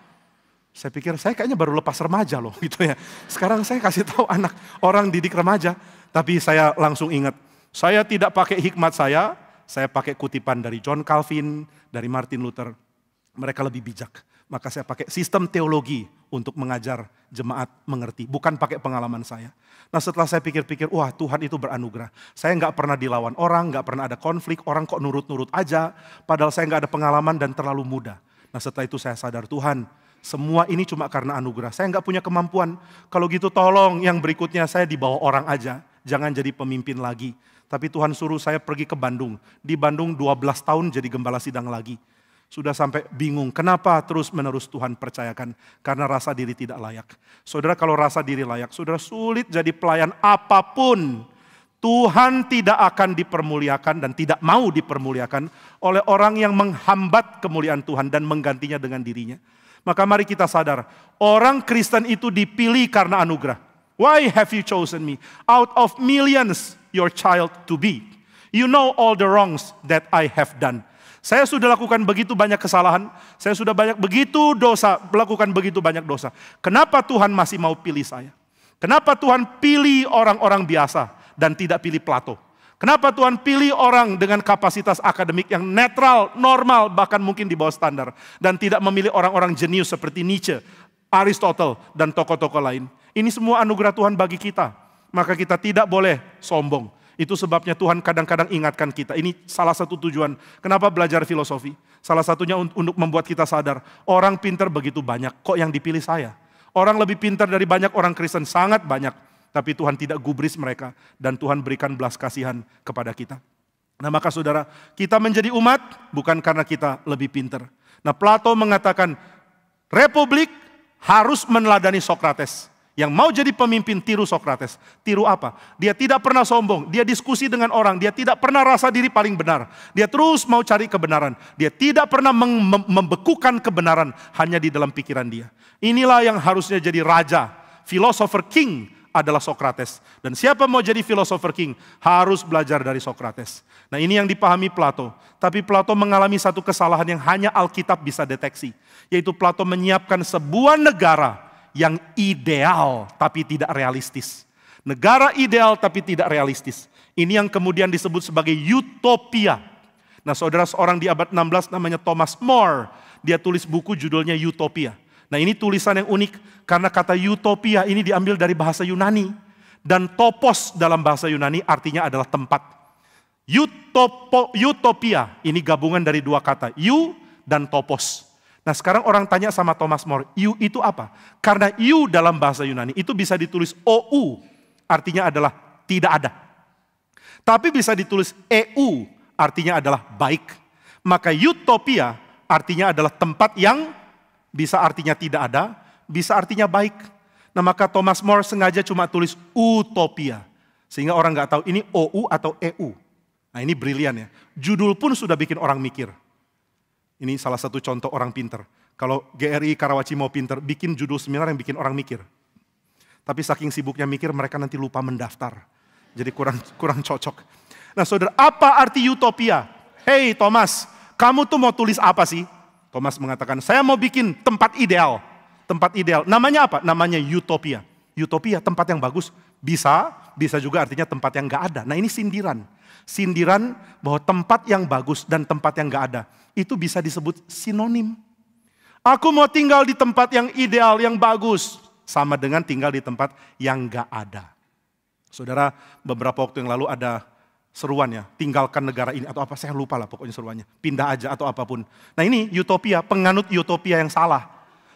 Saya pikir, saya kayaknya baru lepas remaja loh gitu ya. Sekarang saya kasih tahu anak orang didik remaja. Tapi saya langsung ingat, saya tidak pakai hikmat saya pakai kutipan dari John Calvin, dari Martin Luther. Mereka lebih bijak. Maka saya pakai sistem teologi untuk mengajar jemaat mengerti. Bukan pakai pengalaman saya. Nah setelah saya pikir-pikir, wah Tuhan itu beranugerah. Saya nggak pernah dilawan orang, nggak pernah ada konflik, orang kok nurut-nurut aja. Padahal saya nggak ada pengalaman dan terlalu muda. Nah setelah itu saya sadar, Tuhan, semua ini cuma karena anugerah. Saya nggak punya kemampuan. Kalau gitu tolong yang berikutnya saya dibawa orang aja. Jangan jadi pemimpin lagi. Tapi Tuhan suruh saya pergi ke Bandung. Di Bandung 12 tahun jadi gembala sidang lagi. Sudah sampai bingung. Kenapa terus menerus Tuhan percayakan? Karena rasa diri tidak layak. Saudara kalau rasa diri layak, saudara sulit jadi pelayan apapun. Tuhan tidak akan dipermuliakan dan tidak mau dipermuliakan oleh orang yang menghambat kemuliaan Tuhan dan menggantinya dengan dirinya. Maka mari kita sadar, orang Kristen itu dipilih karena anugerah. Why have you chosen me? Out of millions, your child to be. You know all the wrongs that I have done. Saya sudah lakukan begitu banyak kesalahan. Saya sudah begitu dosa, melakukan begitu banyak dosa. Kenapa Tuhan masih mau pilih saya? Kenapa Tuhan pilih orang-orang biasa dan tidak pilih Plato? Kenapa Tuhan pilih orang dengan kapasitas akademik yang netral, normal, bahkan mungkin di bawah standar. Dan tidak memilih orang-orang jenius seperti Nietzsche, Aristotle, dan tokoh-tokoh lain. Ini semua anugerah Tuhan bagi kita. Maka kita tidak boleh sombong. Itu sebabnya Tuhan kadang-kadang ingatkan kita. Ini salah satu tujuan kenapa belajar filosofi. Salah satunya untuk membuat kita sadar. Orang pintar begitu banyak, kok yang dipilih saya? Orang lebih pintar dari banyak orang Kristen, sangat banyak. Tapi Tuhan tidak gubris mereka. Dan Tuhan berikan belas kasihan kepada kita. Nah maka saudara, kita menjadi umat bukan karena kita lebih pintar. Nah Plato mengatakan, Republik harus meneladani Sokrates. Yang mau jadi pemimpin tiru Sokrates. Tiru apa? Dia tidak pernah sombong. Dia diskusi dengan orang. Dia tidak pernah rasa diri paling benar. Dia terus mau cari kebenaran. Dia tidak pernah membekukan kebenaran hanya di dalam pikiran dia. Inilah yang harusnya jadi raja. Philosopher king adalah Sokrates. Dan siapa mau jadi philosopher king harus belajar dari Sokrates. Nah ini yang dipahami Plato. Tapi Plato mengalami satu kesalahan yang hanya Alkitab bisa deteksi. Yaitu Plato menyiapkan sebuah negara yang ideal tapi tidak realistis. Negara ideal tapi tidak realistis. Ini yang kemudian disebut sebagai utopia. Nah saudara, seorang di abad 16 namanya Thomas More. Dia tulis buku judulnya Utopia. Nah ini tulisan yang unik karena kata utopia ini diambil dari bahasa Yunani. Dan topos dalam bahasa Yunani artinya adalah tempat. Utopia ini gabungan dari dua kata. You dan topos. Nah sekarang orang tanya sama Thomas More, you itu apa? Karena you dalam bahasa Yunani itu bisa ditulis OU, artinya adalah tidak ada. Tapi bisa ditulis EU, artinya adalah baik. Maka utopia artinya adalah tempat yang bisa artinya tidak ada, bisa artinya baik. Nah maka Thomas More sengaja cuma tulis utopia. Sehingga orang nggak tahu ini OU atau EU. Nah ini brilian ya. Judul pun sudah bikin orang mikir. Ini salah satu contoh orang pinter. Kalau GRI Karawaci mau pinter, bikin judul seminar yang bikin orang mikir. Tapi saking sibuknya mikir, mereka nanti lupa mendaftar. Jadi kurang cocok. Nah saudara, apa arti utopia? Hey Thomas, kamu tuh mau tulis apa sih? Thomas mengatakan, saya mau bikin tempat ideal. Tempat ideal. Namanya apa? Namanya utopia. Utopia, tempat yang bagus. Bisa juga artinya tempat yang gak ada. Nah ini sindiran. Sindiran bahwa tempat yang bagus dan tempat yang gak ada. Itu bisa disebut sinonim. Aku mau tinggal di tempat yang ideal, yang bagus. Sama dengan tinggal di tempat yang gak ada. Saudara, beberapa waktu yang lalu ada seruan ya. Tinggalkan negara ini atau apa, saya lupa lah pokoknya seruannya. Pindah aja atau apapun. Nah ini utopia, penganut utopia yang salah.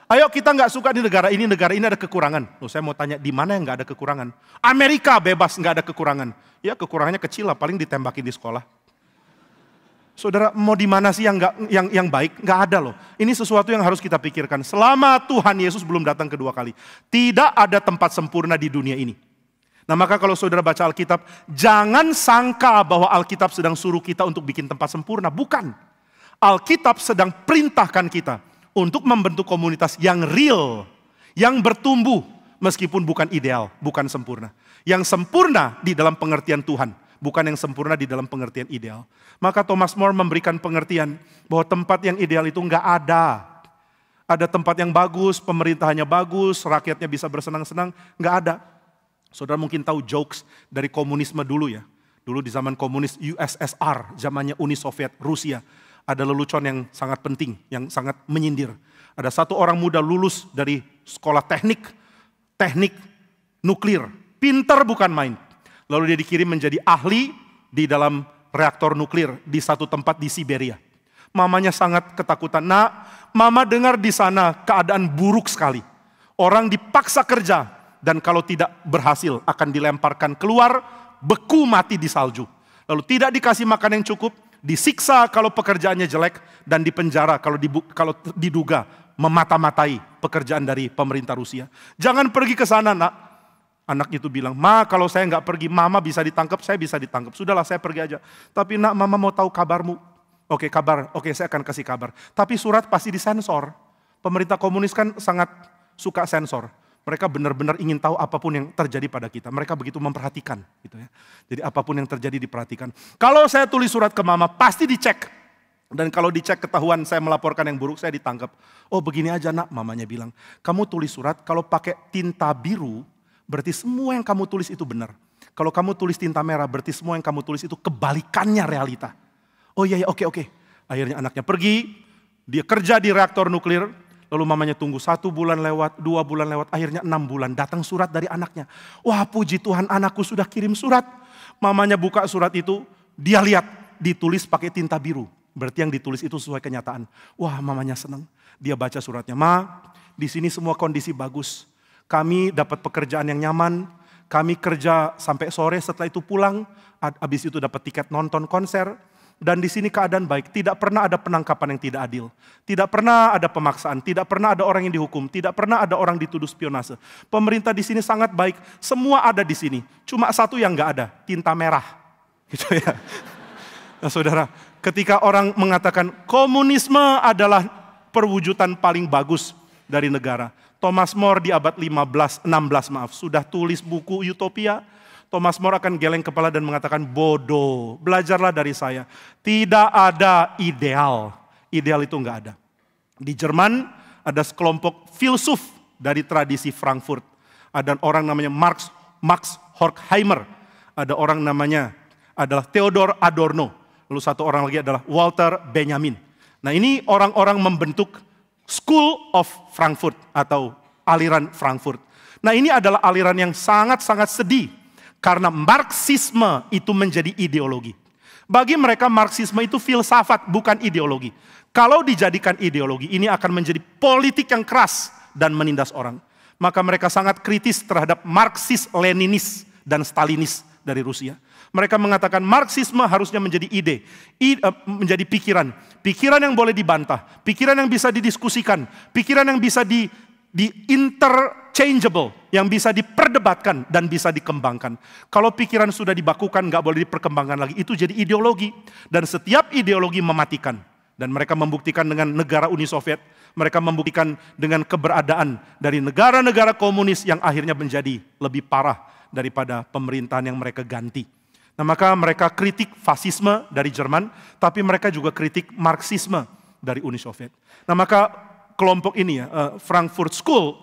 Ayo kita gak suka di negara ini ada kekurangan. Loh, saya mau tanya, di mana yang gak ada kekurangan? Amerika bebas gak ada kekurangan. Ya kekurangannya kecil lah, paling ditembakin di sekolah. Saudara, mau di mana sih yang baik? Nggak ada loh. Ini sesuatu yang harus kita pikirkan. Selama Tuhan Yesus belum datang kedua kali, tidak ada tempat sempurna di dunia ini. Nah maka kalau saudara baca Alkitab, jangan sangka bahwa Alkitab sedang suruh kita untuk bikin tempat sempurna. Bukan. Alkitab sedang perintahkan kita untuk membentuk komunitas yang real, yang bertumbuh, meskipun bukan ideal, bukan sempurna. Yang sempurna di dalam pengertian Tuhan. bukan yang sempurna di dalam pengertian ideal. Maka Thomas More memberikan pengertian bahwa tempat yang ideal itu nggak ada. Ada tempat yang bagus, pemerintahannya bagus, rakyatnya bisa bersenang-senang, nggak ada. Saudara mungkin tahu jokes dari komunisme dulu ya. Dulu di zaman komunis USSR, zamannya Uni Soviet, Rusia. Ada lelucon yang sangat penting, yang sangat menyindir. Ada satu orang muda lulus dari sekolah teknik nuklir. Pinter bukan main. Lalu dia dikirim menjadi ahli di dalam reaktor nuklir di satu tempat di Siberia. Mamanya sangat ketakutan. Nak, mama dengar di sana keadaan buruk sekali. Orang dipaksa kerja dan kalau tidak berhasil akan dilemparkan keluar, beku mati di salju. Lalu tidak dikasih makan yang cukup, disiksa kalau pekerjaannya jelek dan dipenjara kalau diduga memata-matai pekerjaan dari pemerintah Rusia. Jangan pergi ke sana, nak. Anak itu bilang, ma kalau saya nggak pergi, mama bisa ditangkap, saya bisa ditangkap. Sudahlah saya pergi aja. Tapi nak, mama mau tahu kabarmu. Oke kabar, oke saya akan kasih kabar. Tapi surat pasti disensor. Pemerintah komunis kan sangat suka sensor. Mereka benar-benar ingin tahu apapun yang terjadi pada kita. Mereka begitu memperhatikan. Gitu ya. Jadi apapun yang terjadi diperhatikan. Kalau saya tulis surat ke mama, pasti dicek. Dan kalau dicek ketahuan saya melaporkan yang buruk, saya ditangkap. Oh begini aja nak, mamanya bilang. Kamu tulis surat, kalau pakai tinta biru, berarti semua yang kamu tulis itu benar. Kalau kamu tulis tinta merah, berarti semua yang kamu tulis itu kebalikannya realita. Oh iya, oke. Akhirnya anaknya pergi, dia kerja di reaktor nuklir, lalu mamanya tunggu 1 bulan lewat, 2 bulan lewat, akhirnya 6 bulan. Datang surat dari anaknya. Wah puji Tuhan anakku sudah kirim surat. Mamanya buka surat itu, dia lihat ditulis pakai tinta biru. Berarti yang ditulis itu sesuai kenyataan. Wah mamanya senang. Dia baca suratnya, ma di sini semua kondisi bagus. Kami dapat pekerjaan yang nyaman, kami kerja sampai sore, setelah itu pulang, habis itu dapat tiket nonton konser, dan di sini keadaan baik. Tidak pernah ada penangkapan yang tidak adil, tidak pernah ada pemaksaan, tidak pernah ada orang yang dihukum, tidak pernah ada orang dituduh spionase. Pemerintah di sini sangat baik, semua ada di sini. Cuma satu yang nggak ada, tinta merah, gitu ya. Nah, saudara, ketika orang mengatakan komunisme adalah perwujudan paling bagus dari negara. Thomas More di abad 16 sudah tulis buku Utopia. Thomas More akan geleng kepala dan mengatakan bodoh, belajarlah dari saya. Tidak ada ideal, ideal itu enggak ada. Di Jerman ada sekelompok filsuf dari tradisi Frankfurt. Ada orang namanya Max Horkheimer, ada orang namanya adalah Theodor Adorno, lalu satu orang lagi adalah Walter Benjamin. Nah ini orang-orang membentuk School of Frankfurt atau aliran Frankfurt. Nah ini adalah aliran yang sangat-sangat sedih karena Marxisme itu menjadi ideologi. Bagi mereka Marxisme itu filsafat bukan ideologi. Kalau dijadikan ideologi ini akan menjadi politik yang keras dan menindas orang. Maka mereka sangat kritis terhadap Marxis-Leninis dan Stalinis dari Rusia. Mereka mengatakan Marxisme harusnya menjadi menjadi pikiran. Pikiran yang boleh dibantah, pikiran yang bisa didiskusikan, pikiran yang bisa interchangeable, yang bisa diperdebatkan dan bisa dikembangkan. Kalau pikiran sudah dibakukan, nggak boleh diperkembangkan lagi, itu jadi ideologi. Dan setiap ideologi mematikan. Dan mereka membuktikan dengan negara Uni Soviet, mereka membuktikan dengan keberadaan dari negara-negara komunis yang akhirnya menjadi lebih parah daripada pemerintahan yang mereka ganti. Nah maka mereka kritik fasisme dari Jerman, tapi mereka juga kritik Marxisme dari Uni Soviet. Nah maka kelompok ini ya, Frankfurt School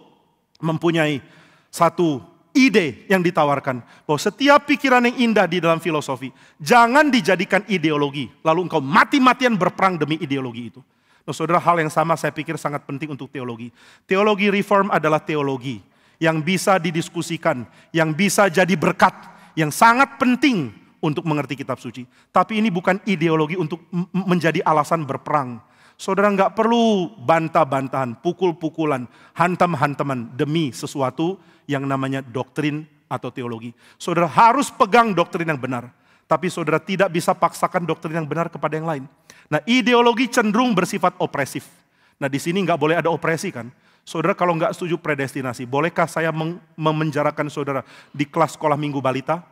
mempunyai satu ide yang ditawarkan. Bahwa setiap pikiran yang indah di dalam filosofi, jangan dijadikan ideologi. Lalu engkau mati-matian berperang demi ideologi itu. Nah saudara, hal yang sama saya pikir sangat penting untuk teologi. Teologi reform adalah teologi yang bisa didiskusikan, yang bisa jadi berkat, yang sangat penting untuk mengerti kitab suci. Tapi ini bukan ideologi untuk menjadi alasan berperang. Saudara nggak perlu bantah-bantahan, pukul-pukulan, hantam-hantaman demi sesuatu yang namanya doktrin atau teologi. Saudara harus pegang doktrin yang benar. Tapi saudara tidak bisa paksakan doktrin yang benar kepada yang lain. Nah ideologi cenderung bersifat opresif. Nah di sini nggak boleh ada opresi kan. Saudara kalau nggak setuju predestinasi, bolehkah saya memenjarakan saudara di kelas sekolah minggu balita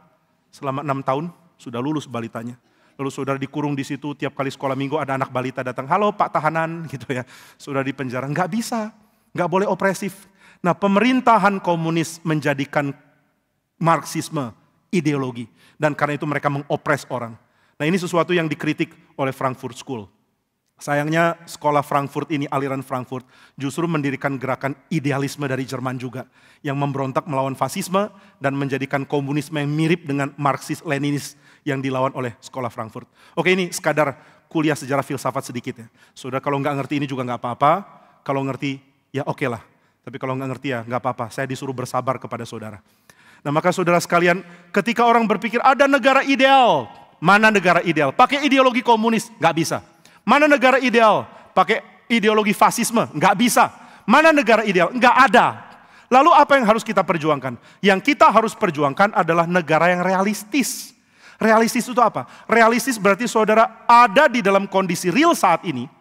selama 6 tahun? Sudah lulus balitanya. Lalu saudara dikurung di situ, tiap kali sekolah minggu ada anak balita datang, halo pak tahanan gitu ya. Saudara di penjara, nggak bisa, nggak boleh opresif. Nah pemerintahan komunis menjadikan Marxisme ideologi. Dan karena itu mereka mengopres orang. Nah ini sesuatu yang dikritik oleh Frankfurt School. Sayangnya sekolah Frankfurt ini, aliran Frankfurt, justru mendirikan gerakan idealisme dari Jerman juga. Yang memberontak melawan fasisme dan menjadikan komunisme yang mirip dengan Marxis-Leninis yang dilawan oleh sekolah Frankfurt. Oke, ini sekadar kuliah sejarah filsafat sedikit ya. Saudara kalau nggak ngerti ini juga nggak apa-apa. Kalau ngerti ya oke lah. Tapi kalau nggak ngerti ya nggak apa-apa. Saya disuruh bersabar kepada saudara. Nah maka saudara sekalian, ketika orang berpikir ada negara ideal. Mana negara ideal? Pakai ideologi komunis? Nggak bisa. Mana negara ideal? Pakai ideologi fasisme? Nggak bisa. Mana negara ideal? Nggak ada. Lalu apa yang harus kita perjuangkan? Yang kita harus perjuangkan adalah negara yang realistis. Realistis itu apa? Realistis berarti saudara ada di dalam kondisi real saat ini,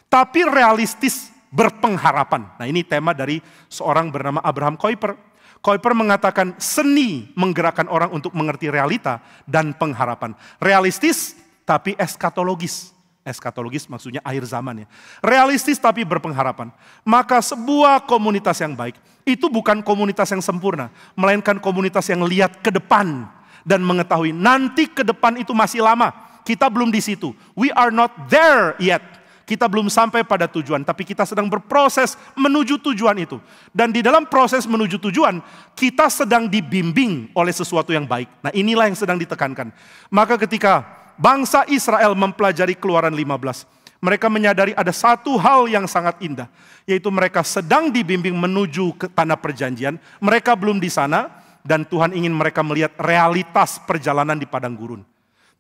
tapi realistis berpengharapan. Nah ini tema dari seorang bernama Abraham Kuyper. Kuyper mengatakan seni menggerakkan orang untuk mengerti realita dan pengharapan. Realistis tapi eskatologis. Eskatologis maksudnya akhir zaman ya. Realistis tapi berpengharapan. Maka sebuah komunitas yang baik itu bukan komunitas yang sempurna. Melainkan komunitas yang lihat ke depan. Dan mengetahui nanti ke depan itu masih lama. Kita belum di situ. We are not there yet. Kita belum sampai pada tujuan. Tapi kita sedang berproses menuju tujuan itu. Dan di dalam proses menuju tujuan, kita sedang dibimbing oleh sesuatu yang baik. Nah inilah yang sedang ditekankan. Maka ketika bangsa Israel mempelajari Keluaran 15. Mereka menyadari ada satu hal yang sangat indah. Yaitu mereka sedang dibimbing menuju ke tanah perjanjian. Mereka belum di sana. Dan Tuhan ingin mereka melihat realitas perjalanan di padang gurun.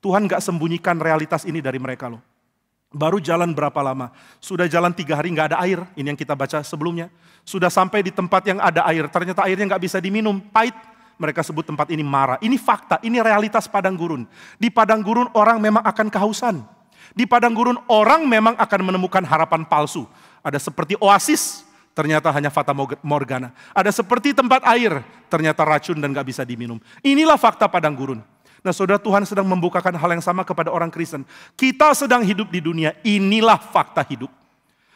Tuhan gak sembunyikan realitas ini dari mereka loh. Baru jalan berapa lama? Sudah jalan 3 hari gak ada air. Ini yang kita baca sebelumnya. Sudah sampai di tempat yang ada air. Ternyata airnya gak bisa diminum. Pahit. Mereka sebut tempat ini Mara. Ini fakta. Ini realitas padang gurun. Di padang gurun orang memang akan kehausan. Di padang gurun orang memang akan menemukan harapan palsu. Ada seperti oasis. Ternyata hanya fata morgana. Ada seperti tempat air, ternyata racun dan gak bisa diminum. Inilah fakta padang gurun. Nah saudara, Tuhan sedang membukakan hal yang sama kepada orang Kristen. Kita sedang hidup di dunia, inilah fakta hidup.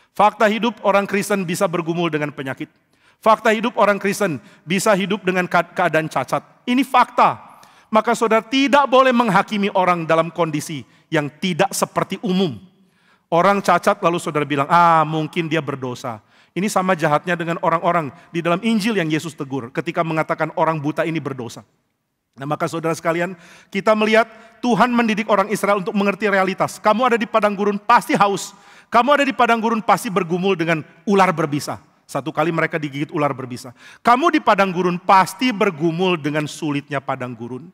Fakta hidup orang Kristen bisa bergumul dengan penyakit. Fakta hidup orang Kristen bisa hidup dengan keadaan cacat. Ini fakta. Maka saudara tidak boleh menghakimi orang dalam kondisi yang tidak seperti umum. Orang cacat lalu saudara bilang, mungkin dia berdosa. Ini sama jahatnya dengan orang-orang di dalam Injil yang Yesus tegur ketika mengatakan orang buta ini berdosa. Nah maka saudara sekalian, kita melihat Tuhan mendidik orang Israel untuk mengerti realitas. Kamu ada di padang gurun pasti haus. Kamu ada di padang gurun pasti bergumul dengan ular berbisa. Satu kali mereka digigit ular berbisa. Kamu di padang gurun pasti bergumul dengan sulitnya padang gurun.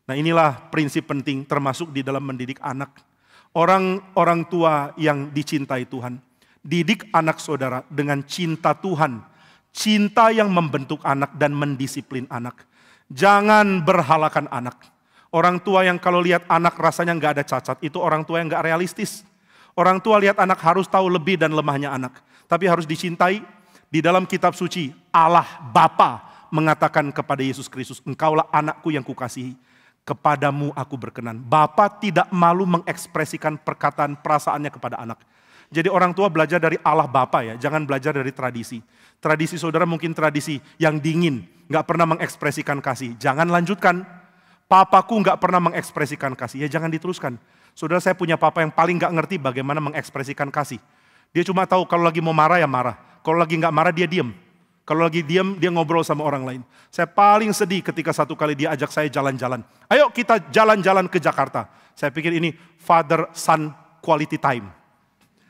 Nah inilah prinsip penting termasuk di dalam mendidik anak. Orang tua yang dicintai Tuhan. Didik anak saudara dengan cinta Tuhan. Cinta yang membentuk anak dan mendisiplin anak. Jangan berhalakan anak. Orang tua yang kalau lihat anak rasanya nggak ada cacat, itu orang tua yang nggak realistis. Orang tua lihat anak harus tahu lebih dan lemahnya anak. Tapi harus dicintai. Di dalam kitab suci, Allah Bapa mengatakan kepada Yesus Kristus, engkaulah anakku yang kukasihi. Kepadamu aku berkenan. Bapa tidak malu mengekspresikan perkataan perasaannya kepada anak. Jadi orang tua belajar dari Allah Bapa ya, jangan belajar dari tradisi. Tradisi saudara mungkin tradisi yang dingin, gak pernah mengekspresikan kasih. Jangan lanjutkan. Papaku gak pernah mengekspresikan kasih, ya jangan diteruskan. Saudara saya punya papa yang paling gak ngerti bagaimana mengekspresikan kasih. Dia cuma tahu kalau lagi mau marah ya marah. Kalau lagi gak marah dia diam. Kalau lagi diam dia ngobrol sama orang lain. Saya paling sedih ketika satu kali dia ajak saya jalan-jalan. Ayo kita jalan-jalan ke Jakarta. Saya pikir ini father son quality time.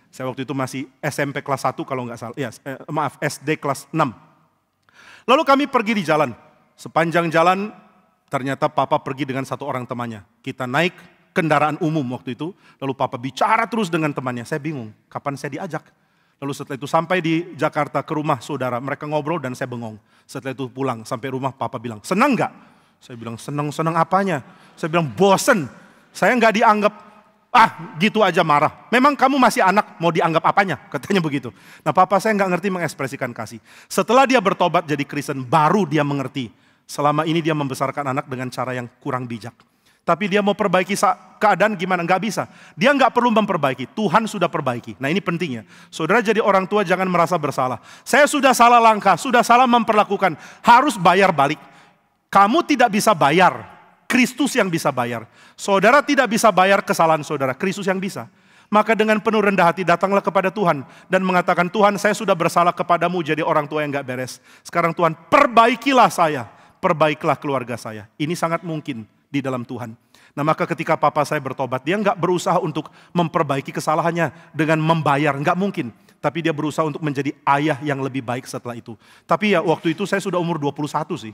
Saya waktu itu masih SMP kelas 1 kalau nggak salah. Ya, SD kelas 6. Lalu kami pergi di jalan. Sepanjang jalan ternyata papa pergi dengan satu orang temannya. Kita naik kendaraan umum waktu itu. Lalu papa bicara terus dengan temannya. Saya bingung, kapan saya diajak. Lalu setelah itu sampai di Jakarta ke rumah saudara. Mereka ngobrol dan saya bengong. Setelah itu pulang sampai rumah papa bilang, senang nggak? Saya bilang, senang apanya? Saya bilang, bosen. Saya nggak dianggap. Gitu aja marah. Memang kamu masih anak, mau dianggap apanya? Katanya begitu. Nah papa saya nggak ngerti mengekspresikan kasih. Setelah dia bertobat jadi Kristen, baru dia mengerti. Selama ini dia membesarkan anak dengan cara yang kurang bijak. Tapi dia mau perbaiki keadaan gimana? Nggak bisa. Dia nggak perlu memperbaiki, Tuhan sudah perbaiki. Nah ini pentingnya. Saudara jadi orang tua jangan merasa bersalah. Saya sudah salah langkah, sudah salah memperlakukan. Harus bayar balik. Kamu tidak bisa bayar. Kristus yang bisa bayar. Saudara tidak bisa bayar kesalahan saudara, Kristus yang bisa. Maka dengan penuh rendah hati datanglah kepada Tuhan dan mengatakan, Tuhan, saya sudah bersalah kepadamu jadi orang tua yang gak beres. Sekarang Tuhan, perbaikilah saya, perbaikilah keluarga saya. Ini sangat mungkin di dalam Tuhan. Nah maka ketika papa saya bertobat, dia gak berusaha untuk memperbaiki kesalahannya dengan membayar, gak mungkin. Tapi dia berusaha untuk menjadi ayah yang lebih baik setelah itu. Tapi ya waktu itu saya sudah umur 21 sih.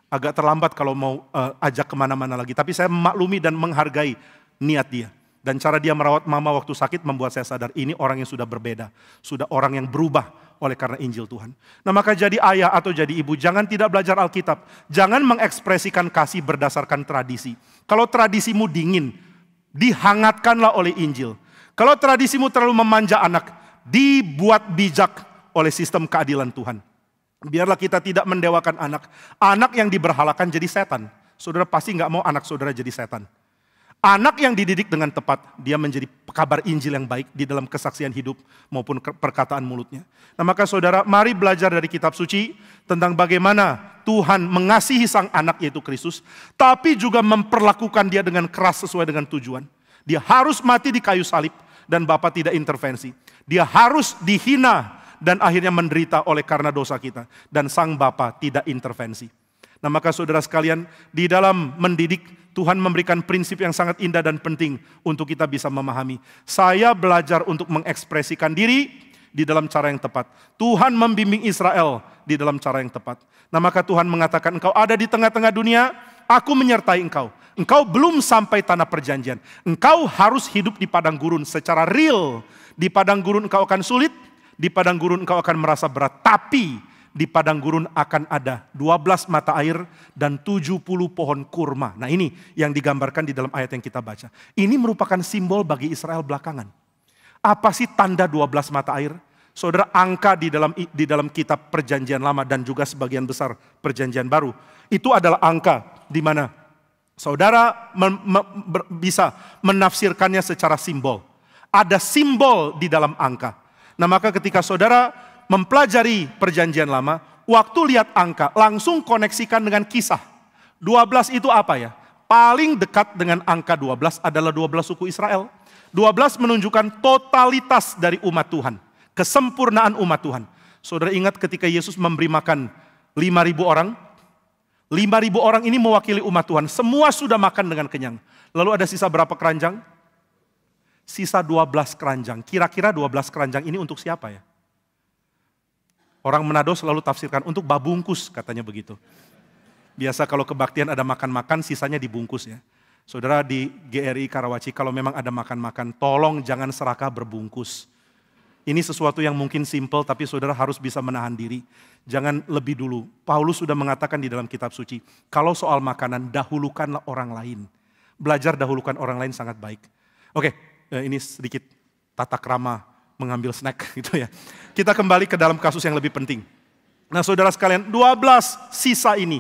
Agak terlambat kalau mau ajak kemana-mana lagi. Tapi saya memaklumi dan menghargai niat dia. Dan cara dia merawat mama waktu sakit membuat saya sadar ini orang yang sudah berbeda. Sudah orang yang berubah oleh karena Injil Tuhan. Nah maka jadi ayah atau jadi ibu, jangan tidak belajar Alkitab. Jangan mengekspresikan kasih berdasarkan tradisi. Kalau tradisimu dingin, dihangatkanlah oleh Injil. Kalau tradisimu terlalu memanja anak, dibuat bijak oleh sistem keadilan Tuhan. Biarlah kita tidak mendewakan anak. Anak yang diberhalakan jadi setan. Saudara pasti gak mau anak saudara jadi setan. Anak yang dididik dengan tepat, dia menjadi kabar Injil yang baik di dalam kesaksian hidup maupun perkataan mulutnya. Nah maka saudara, mari belajar dari kitab suci tentang bagaimana Tuhan mengasihi sang anak yaitu Kristus, tapi juga memperlakukan dia dengan keras sesuai dengan tujuan. Dia harus mati di kayu salib dan Bapa tidak intervensi. Dia harus dihina dan akhirnya menderita oleh karena dosa kita. Dan sang Bapa tidak intervensi. Nah maka saudara sekalian, di dalam mendidik, Tuhan memberikan prinsip yang sangat indah dan penting untuk kita bisa memahami. Saya belajar untuk mengekspresikan diri di dalam cara yang tepat. Tuhan membimbing Israel di dalam cara yang tepat. Nah maka Tuhan mengatakan, engkau ada di tengah-tengah dunia, aku menyertai engkau. Engkau belum sampai tanah perjanjian. Engkau harus hidup di padang gurun secara real. Di padang gurun engkau akan sulit, di padang gurun engkau akan merasa berat. Tapi di padang gurun akan ada 12 mata air dan 70 pohon kurma. Nah ini yang digambarkan di dalam ayat yang kita baca. Ini merupakan simbol bagi Israel belakangan. Apa sih tanda 12 mata air? Saudara, angka di dalam kitab perjanjian lama dan juga sebagian besar perjanjian baru. Itu adalah angka di mana saudara bisa menafsirkannya secara simbol. Ada simbol di dalam angka. Nah maka ketika saudara mempelajari perjanjian lama, waktu lihat angka, langsung koneksikan dengan kisah. 12 itu apa ya? Paling dekat dengan angka 12 adalah 12 suku Israel. 12 menunjukkan totalitas dari umat Tuhan. Kesempurnaan umat Tuhan. Saudara ingat ketika Yesus memberi makan 5.000 orang? 5.000 orang ini mewakili umat Tuhan. Semua sudah makan dengan kenyang. Lalu ada sisa berapa keranjang? Sisa 12 keranjang. Kira-kira 12 keranjang ini untuk siapa ya? Orang Manado selalu tafsirkan untuk babungkus, katanya begitu. Biasa kalau kebaktian ada makan-makan, sisanya dibungkus ya. Saudara di GRI Karawaci, kalau memang ada makan-makan, tolong jangan serakah berbungkus. Ini sesuatu yang mungkin simple, tapi saudara harus bisa menahan diri. Jangan lebih dulu. Paulus sudah mengatakan di dalam kitab suci, kalau soal makanan, dahulukanlah orang lain. Belajar dahulukan orang lain sangat baik. Oke, ini sedikit tata krama mengambil snack gitu ya. Kita kembali ke dalam kasus yang lebih penting. Nah saudara sekalian, 12 sisa ini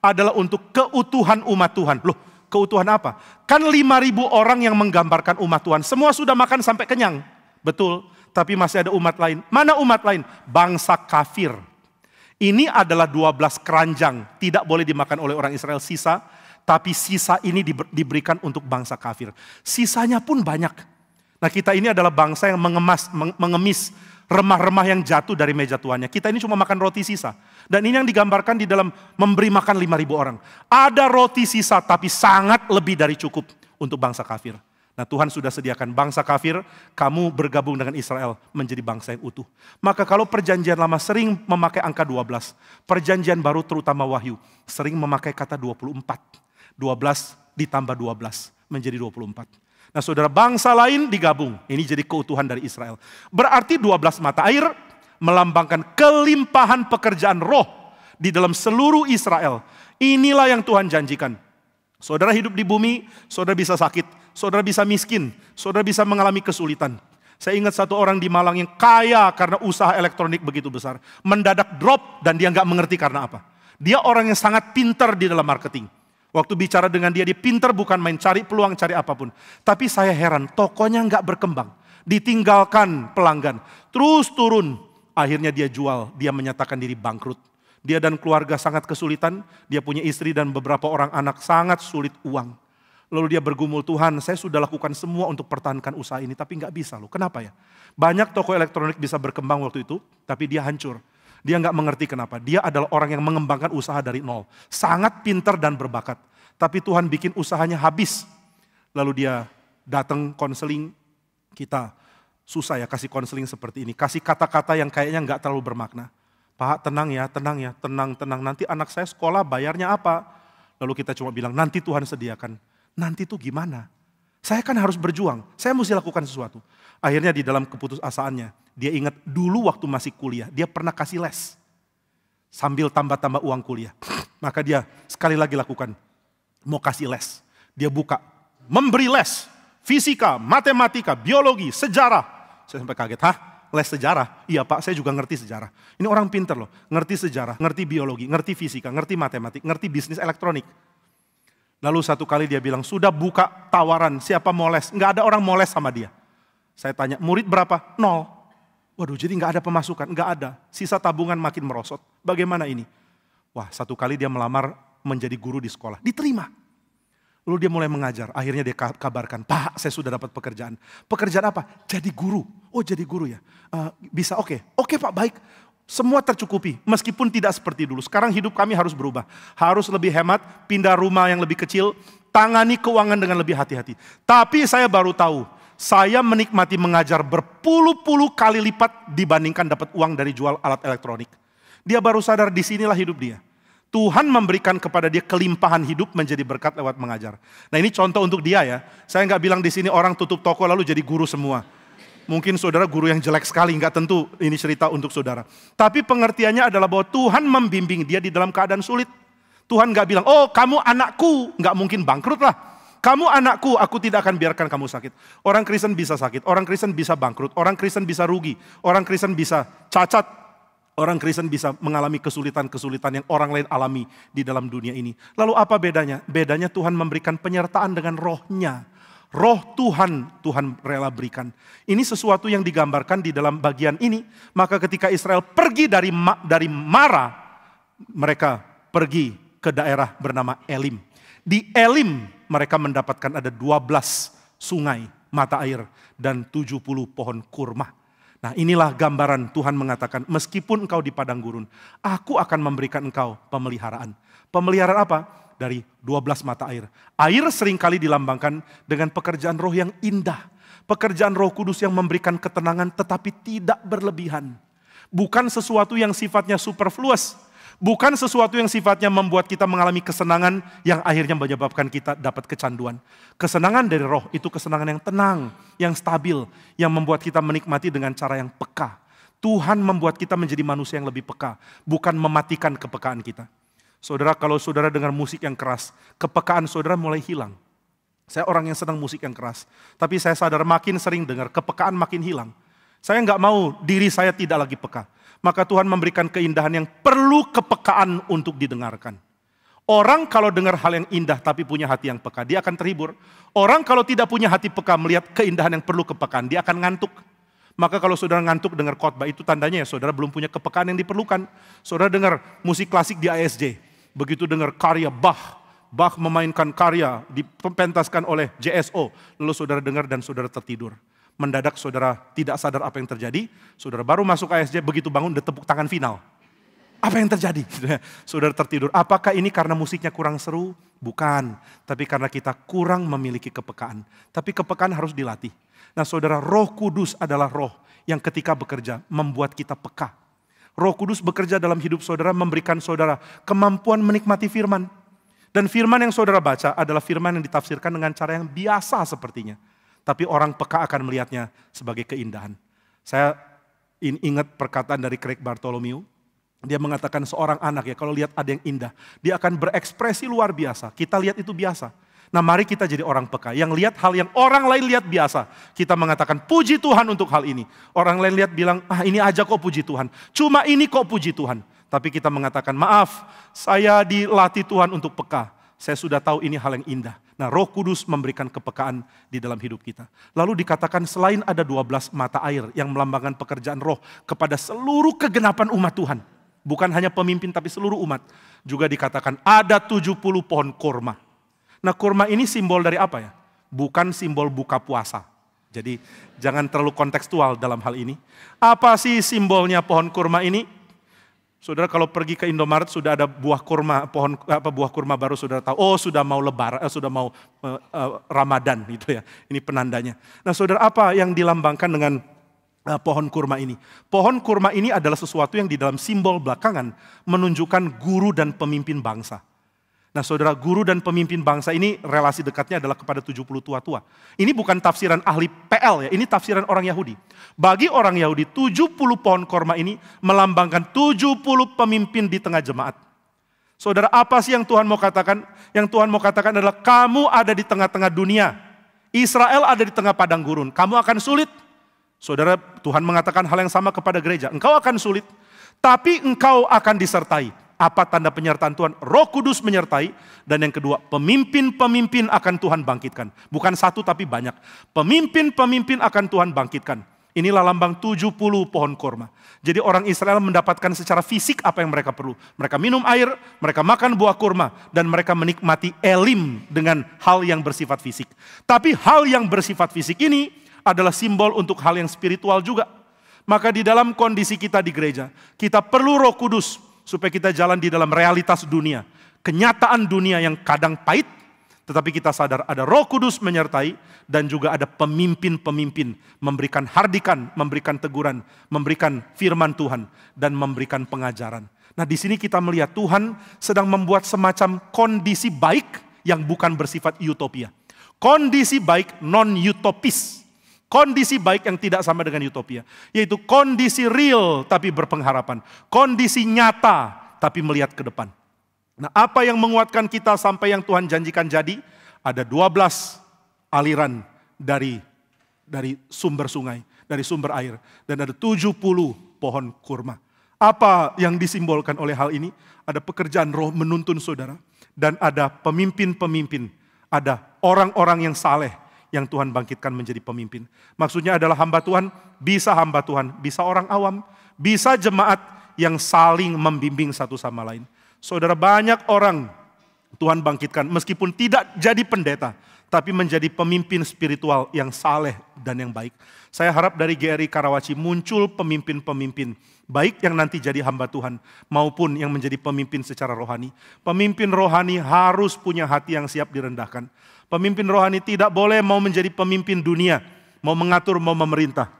adalah untuk keutuhan umat Tuhan. Loh, keutuhan apa? Kan 5.000 orang yang menggambarkan umat Tuhan. Semua sudah makan sampai kenyang. Betul, tapi masih ada umat lain. Mana umat lain? Bangsa kafir. Ini adalah 12 keranjang. Tidak boleh dimakan oleh orang Israel sisa. Tapi sisa ini diberikan untuk bangsa kafir. Sisanya pun banyak. Nah kita ini adalah bangsa yang mengemis remah-remah yang jatuh dari meja tuannya. Kita ini cuma makan roti sisa. Dan ini yang digambarkan di dalam memberi makan 5.000 orang. Ada roti sisa tapi sangat lebih dari cukup untuk bangsa kafir. Nah Tuhan sudah sediakan bangsa kafir, kamu bergabung dengan Israel menjadi bangsa yang utuh. Maka kalau perjanjian lama sering memakai angka 12, perjanjian baru terutama Wahyu sering memakai kata 24. 12 ditambah 12 menjadi 24. Nah saudara, bangsa lain digabung. Ini jadi keutuhan dari Israel. Berarti 12 mata air melambangkan kelimpahan pekerjaan roh di dalam seluruh Israel. Inilah yang Tuhan janjikan. Saudara hidup di bumi, saudara bisa sakit, saudara bisa miskin, saudara bisa mengalami kesulitan. Saya ingat satu orang di Malang yang kaya karena usaha elektronik begitu besar. Mendadak drop dan dia nggak mengerti karena apa. Dia orang yang sangat pintar di dalam marketing. Waktu bicara dengan dia pintar bukan main cari peluang, cari apapun. Tapi saya heran, tokonya nggak berkembang. Ditinggalkan pelanggan, terus turun. Akhirnya dia jual, dia menyatakan diri bangkrut. Dia dan keluarga sangat kesulitan, dia punya istri dan beberapa orang anak sangat sulit uang. Lalu dia bergumul, Tuhan saya sudah lakukan semua untuk pertahankan usaha ini, tapi nggak bisa loh. Kenapa ya? Banyak toko elektronik bisa berkembang waktu itu, tapi dia hancur. Dia nggak mengerti kenapa. Dia adalah orang yang mengembangkan usaha dari nol. Sangat pintar dan berbakat. Tapi Tuhan bikin usahanya habis. Lalu dia datang konseling, kita susah ya kasih konseling seperti ini. Kasih kata-kata yang kayaknya nggak terlalu bermakna. Pak tenang ya, tenang. Nanti anak saya sekolah bayarnya apa? Lalu kita cuma bilang, nanti Tuhan sediakan. Nanti itu gimana? Saya kan harus berjuang, saya mesti lakukan sesuatu. Akhirnya di dalam keputusasaannya, dia ingat dulu waktu masih kuliah, dia pernah kasih les. Sambil tambah-tambah uang kuliah. Maka dia sekali lagi lakukan, mau kasih les. Dia buka, memberi les. Fisika, matematika, biologi, sejarah. Saya sampai kaget, les sejarah? Iya Pak, saya juga ngerti sejarah. Ini orang pinter loh, ngerti sejarah, ngerti biologi, ngerti fisika, ngerti matematik, ngerti bisnis elektronik. Lalu satu kali dia bilang, sudah buka tawaran, siapa mau les? Nggak ada orang mau les sama dia. Saya tanya, murid berapa? 0. Waduh, jadi nggak ada pemasukan? Nggak ada. Sisa tabungan makin merosot. Bagaimana ini? Wah, satu kali dia melamar menjadi guru di sekolah. Diterima. Lalu dia mulai mengajar. Akhirnya dia kabarkan, Pak saya sudah dapat pekerjaan. Pekerjaan apa? Jadi guru. Oh jadi guru ya. Bisa oke. Oke Pak baik. Semua tercukupi. Meskipun tidak seperti dulu. Sekarang hidup kami harus berubah. Harus lebih hemat. Pindah rumah yang lebih kecil. Tangani keuangan dengan lebih hati-hati. Tapi saya baru tahu. Saya menikmati mengajar berpuluh-puluh kali lipat dibandingkan dapat uang dari jual alat elektronik. Dia baru sadar disinilah hidup dia. Tuhan memberikan kepada dia kelimpahan hidup menjadi berkat lewat mengajar. Nah ini contoh untuk dia ya. Saya nggak bilang di sini orang tutup toko lalu jadi guru semua. Mungkin saudara guru yang jelek sekali, nggak tentu ini cerita untuk saudara. Tapi pengertiannya adalah bahwa Tuhan membimbing dia di dalam keadaan sulit. Tuhan nggak bilang, oh kamu anakku, nggak mungkin bangkrut lah. Kamu anakku, aku tidak akan biarkan kamu sakit. Orang Kristen bisa sakit, orang Kristen bisa bangkrut, orang Kristen bisa rugi, orang Kristen bisa cacat. Orang Kristen bisa mengalami kesulitan-kesulitan yang orang lain alami di dalam dunia ini. Lalu apa bedanya? Bedanya Tuhan memberikan penyertaan dengan rohnya. Roh Tuhan rela berikan. Ini sesuatu yang digambarkan di dalam bagian ini. Maka ketika Israel pergi dari Mara, mereka pergi ke daerah bernama Elim. Di Elim mereka mendapatkan ada 12 sungai mata air dan 70 pohon kurma. Nah inilah gambaran Tuhan mengatakan, meskipun engkau di padang gurun, aku akan memberikan engkau pemeliharaan. Pemeliharaan apa? Dari 12 mata air. Air seringkali dilambangkan dengan pekerjaan roh yang indah. Pekerjaan Roh Kudus yang memberikan ketenangan tetapi tidak berlebihan. Bukan sesuatu yang sifatnya superfluous. Bukan sesuatu yang sifatnya membuat kita mengalami kesenangan yang akhirnya menyebabkan kita dapat kecanduan. Kesenangan dari roh itu kesenangan yang tenang, yang stabil, yang membuat kita menikmati dengan cara yang peka. Tuhan membuat kita menjadi manusia yang lebih peka, bukan mematikan kepekaan kita. Saudara, kalau saudara dengar musik yang keras, kepekaan saudara mulai hilang. Saya orang yang senang musik yang keras, tapi saya sadar makin sering dengar, kepekaan makin hilang. Saya nggak mau diri saya tidak lagi peka. Maka Tuhan memberikan keindahan yang perlu kepekaan untuk didengarkan. Orang kalau dengar hal yang indah tapi punya hati yang peka, dia akan terhibur. Orang kalau tidak punya hati peka melihat keindahan yang perlu kepekaan, dia akan ngantuk. Maka kalau saudara ngantuk dengar khotbah itu tandanya ya saudara belum punya kepekaan yang diperlukan. Saudara dengar musik klasik di ASJ, begitu dengar karya Bach memainkan karya dipentaskan oleh JSO, lalu saudara dengar dan saudara tertidur. Mendadak saudara tidak sadar apa yang terjadi, saudara baru masuk ASJ, begitu bangun udah tepuk tangan final. Apa yang terjadi? Saudara tertidur. Apakah ini karena musiknya kurang seru? Bukan, tapi karena kita kurang memiliki kepekaan. Tapi kepekaan harus dilatih. Nah saudara, Roh Kudus adalah roh yang ketika bekerja membuat kita peka. Roh Kudus bekerja dalam hidup saudara, memberikan saudara kemampuan menikmati firman. Dan firman yang saudara baca adalah firman yang ditafsirkan dengan cara yang biasa sepertinya. Tapi orang peka akan melihatnya sebagai keindahan. Saya ingat perkataan dari Craig Bartholomew. Dia mengatakan seorang anak ya kalau lihat ada yang indah, dia akan berekspresi luar biasa. Kita lihat itu biasa. Nah mari kita jadi orang peka. Yang lihat hal yang orang lain lihat biasa. Kita mengatakan puji Tuhan untuk hal ini. Orang lain lihat bilang ini aja kok puji Tuhan. Cuma ini kok puji Tuhan. Tapi kita mengatakan maaf, saya dilatih Tuhan untuk peka. Saya sudah tahu ini hal yang indah. Nah Roh Kudus memberikan kepekaan di dalam hidup kita. Lalu dikatakan selain ada 12 mata air yang melambangkan pekerjaan roh kepada seluruh kegenapan umat Tuhan. Bukan hanya pemimpin tapi seluruh umat. Juga dikatakan ada 70 pohon kurma. Nah kurma ini simbol dari apa ya? Bukan simbol buka puasa. Jadi jangan terlalu kontekstual dalam hal ini. Apa sih simbolnya pohon kurma ini? Saudara kalau pergi ke Indomaret sudah ada buah kurma, buah kurma baru saudara tahu. Oh sudah mau sudah mau Ramadan gitu ya. Ini penandanya. Nah saudara apa yang dilambangkan dengan pohon kurma ini? Pohon kurma ini adalah sesuatu yang di dalam simbol belakangan menunjukkan guru dan pemimpin bangsa. Nah saudara, guru dan pemimpin bangsa ini relasi dekatnya adalah kepada 70 tua-tua. Ini bukan tafsiran ahli PL ya, ini tafsiran orang Yahudi. Bagi orang Yahudi 70 pohon korma ini melambangkan 70 pemimpin di tengah jemaat. Saudara, apa sih yang Tuhan mau katakan? Yang Tuhan mau katakan adalah kamu ada di tengah-tengah dunia. Israel ada di tengah padang gurun. Kamu akan sulit. Saudara, Tuhan mengatakan hal yang sama kepada gereja. Engkau akan sulit, tapi engkau akan disertai. Apa tanda penyertaan Tuhan? Roh Kudus menyertai. Dan yang kedua, pemimpin-pemimpin akan Tuhan bangkitkan. Bukan satu tapi banyak. Pemimpin-pemimpin akan Tuhan bangkitkan. Inilah lambang 70 pohon korma. Jadi orang Israel mendapatkan secara fisik apa yang mereka perlu. Mereka minum air, mereka makan buah kurma. Dan mereka menikmati elim dengan hal yang bersifat fisik. Tapi hal yang bersifat fisik ini adalah simbol untuk hal yang spiritual juga. Maka di dalam kondisi kita di gereja, kita perlu Roh Kudus supaya kita jalan di dalam realitas dunia. Kenyataan dunia yang kadang pahit, tetapi kita sadar ada Roh Kudus menyertai dan juga ada pemimpin-pemimpin memberikan hardikan, memberikan teguran, memberikan firman Tuhan dan memberikan pengajaran. Nah, di sini kita melihat Tuhan sedang membuat semacam kondisi baik yang bukan bersifat utopia. Kondisi baik non-utopis. Kondisi baik yang tidak sama dengan utopia. Yaitu kondisi real tapi berpengharapan. Kondisi nyata tapi melihat ke depan. Nah, apa yang menguatkan kita sampai yang Tuhan janjikan jadi? Ada 12 aliran dari sumber sungai, dari sumber air. Dan ada 70 pohon kurma. Apa yang disimbolkan oleh hal ini? Ada pekerjaan Roh menuntun saudara. Dan ada pemimpin-pemimpin. Ada orang-orang yang saleh yang Tuhan bangkitkan menjadi pemimpin. Maksudnya adalah hamba Tuhan, bisa orang awam, bisa jemaat yang saling membimbing satu sama lain. Saudara, banyak orang Tuhan bangkitkan meskipun tidak jadi pendeta, tapi menjadi pemimpin spiritual yang saleh dan yang baik. Saya harap dari GRI Karawaci muncul pemimpin-pemimpin baik yang nanti jadi hamba Tuhan maupun yang menjadi pemimpin secara rohani. Pemimpin rohani harus punya hati yang siap direndahkan. Pemimpin rohani tidak boleh mau menjadi pemimpin dunia, mau mengatur, mau memerintah.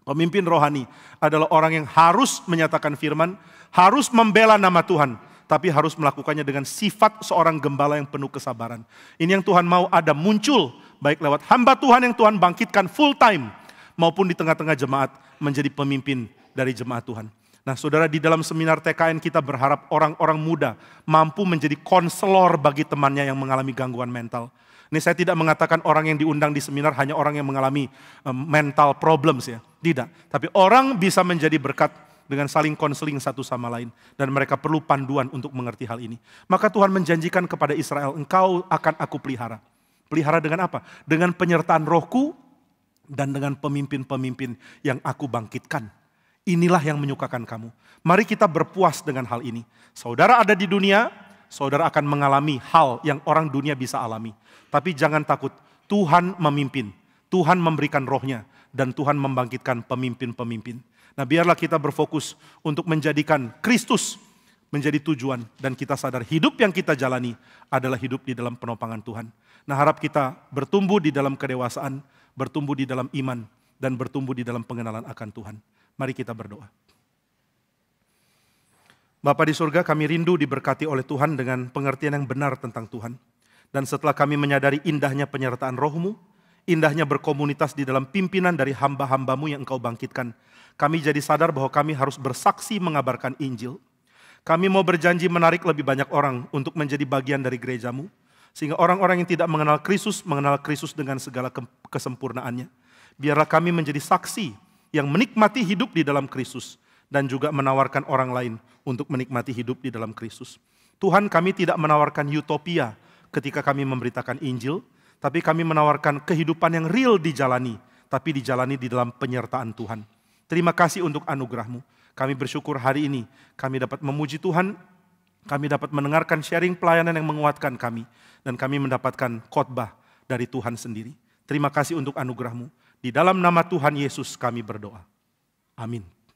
Pemimpin rohani adalah orang yang harus menyatakan firman, harus membela nama Tuhan, tapi harus melakukannya dengan sifat seorang gembala yang penuh kesabaran. Ini yang Tuhan mau ada muncul, baik lewat hamba Tuhan yang Tuhan bangkitkan full time, maupun di tengah-tengah jemaat menjadi pemimpin dari jemaat Tuhan. Nah saudara, di dalam seminar TKN kita berharap orang-orang muda mampu menjadi konselor bagi temannya yang mengalami gangguan mental. Ini saya tidak mengatakan orang yang diundang di seminar hanya orang yang mengalami mental problems ya. Tidak. Tapi orang bisa menjadi berkat dengan saling konseling satu sama lain. Dan mereka perlu panduan untuk mengerti hal ini. Maka Tuhan menjanjikan kepada Israel, engkau akan aku pelihara. Pelihara dengan apa? Dengan penyertaan Rohku dan dengan pemimpin-pemimpin yang aku bangkitkan. Inilah yang menyukakan kamu. Mari kita berpuas dengan hal ini. Saudara ada di dunia, saudara akan mengalami hal yang orang dunia bisa alami. Tapi jangan takut, Tuhan memimpin, Tuhan memberikan rohnya, dan Tuhan membangkitkan pemimpin-pemimpin. Nah biarlah kita berfokus untuk menjadikan Kristus menjadi tujuan, dan kita sadar hidup yang kita jalani adalah hidup di dalam penopangan Tuhan. Nah harap kita bertumbuh di dalam kedewasaan, bertumbuh di dalam iman, dan bertumbuh di dalam pengenalan akan Tuhan. Mari kita berdoa. Bapa di surga, kami rindu diberkati oleh Tuhan dengan pengertian yang benar tentang Tuhan. Dan setelah kami menyadari indahnya penyertaan Roh-Mu, indahnya berkomunitas di dalam pimpinan dari hamba-hamba-Mu yang Engkau bangkitkan, kami jadi sadar bahwa kami harus bersaksi mengabarkan Injil. Kami mau berjanji menarik lebih banyak orang untuk menjadi bagian dari gereja-Mu, sehingga orang-orang yang tidak mengenal Kristus dengan segala kesempurnaannya. Biarlah kami menjadi saksi yang menikmati hidup di dalam Kristus, dan juga menawarkan orang lain untuk menikmati hidup di dalam Kristus. Tuhan, kami tidak menawarkan utopia ketika kami memberitakan Injil, tapi kami menawarkan kehidupan yang real dijalani, tapi dijalani di dalam penyertaan Tuhan. Terima kasih untuk anugerah-Mu. Kami bersyukur hari ini kami dapat memuji Tuhan, kami dapat mendengarkan sharing pelayanan yang menguatkan kami, dan kami mendapatkan khotbah dari Tuhan sendiri. Terima kasih untuk anugerah-Mu. Di dalam nama Tuhan Yesus kami berdoa. Amin.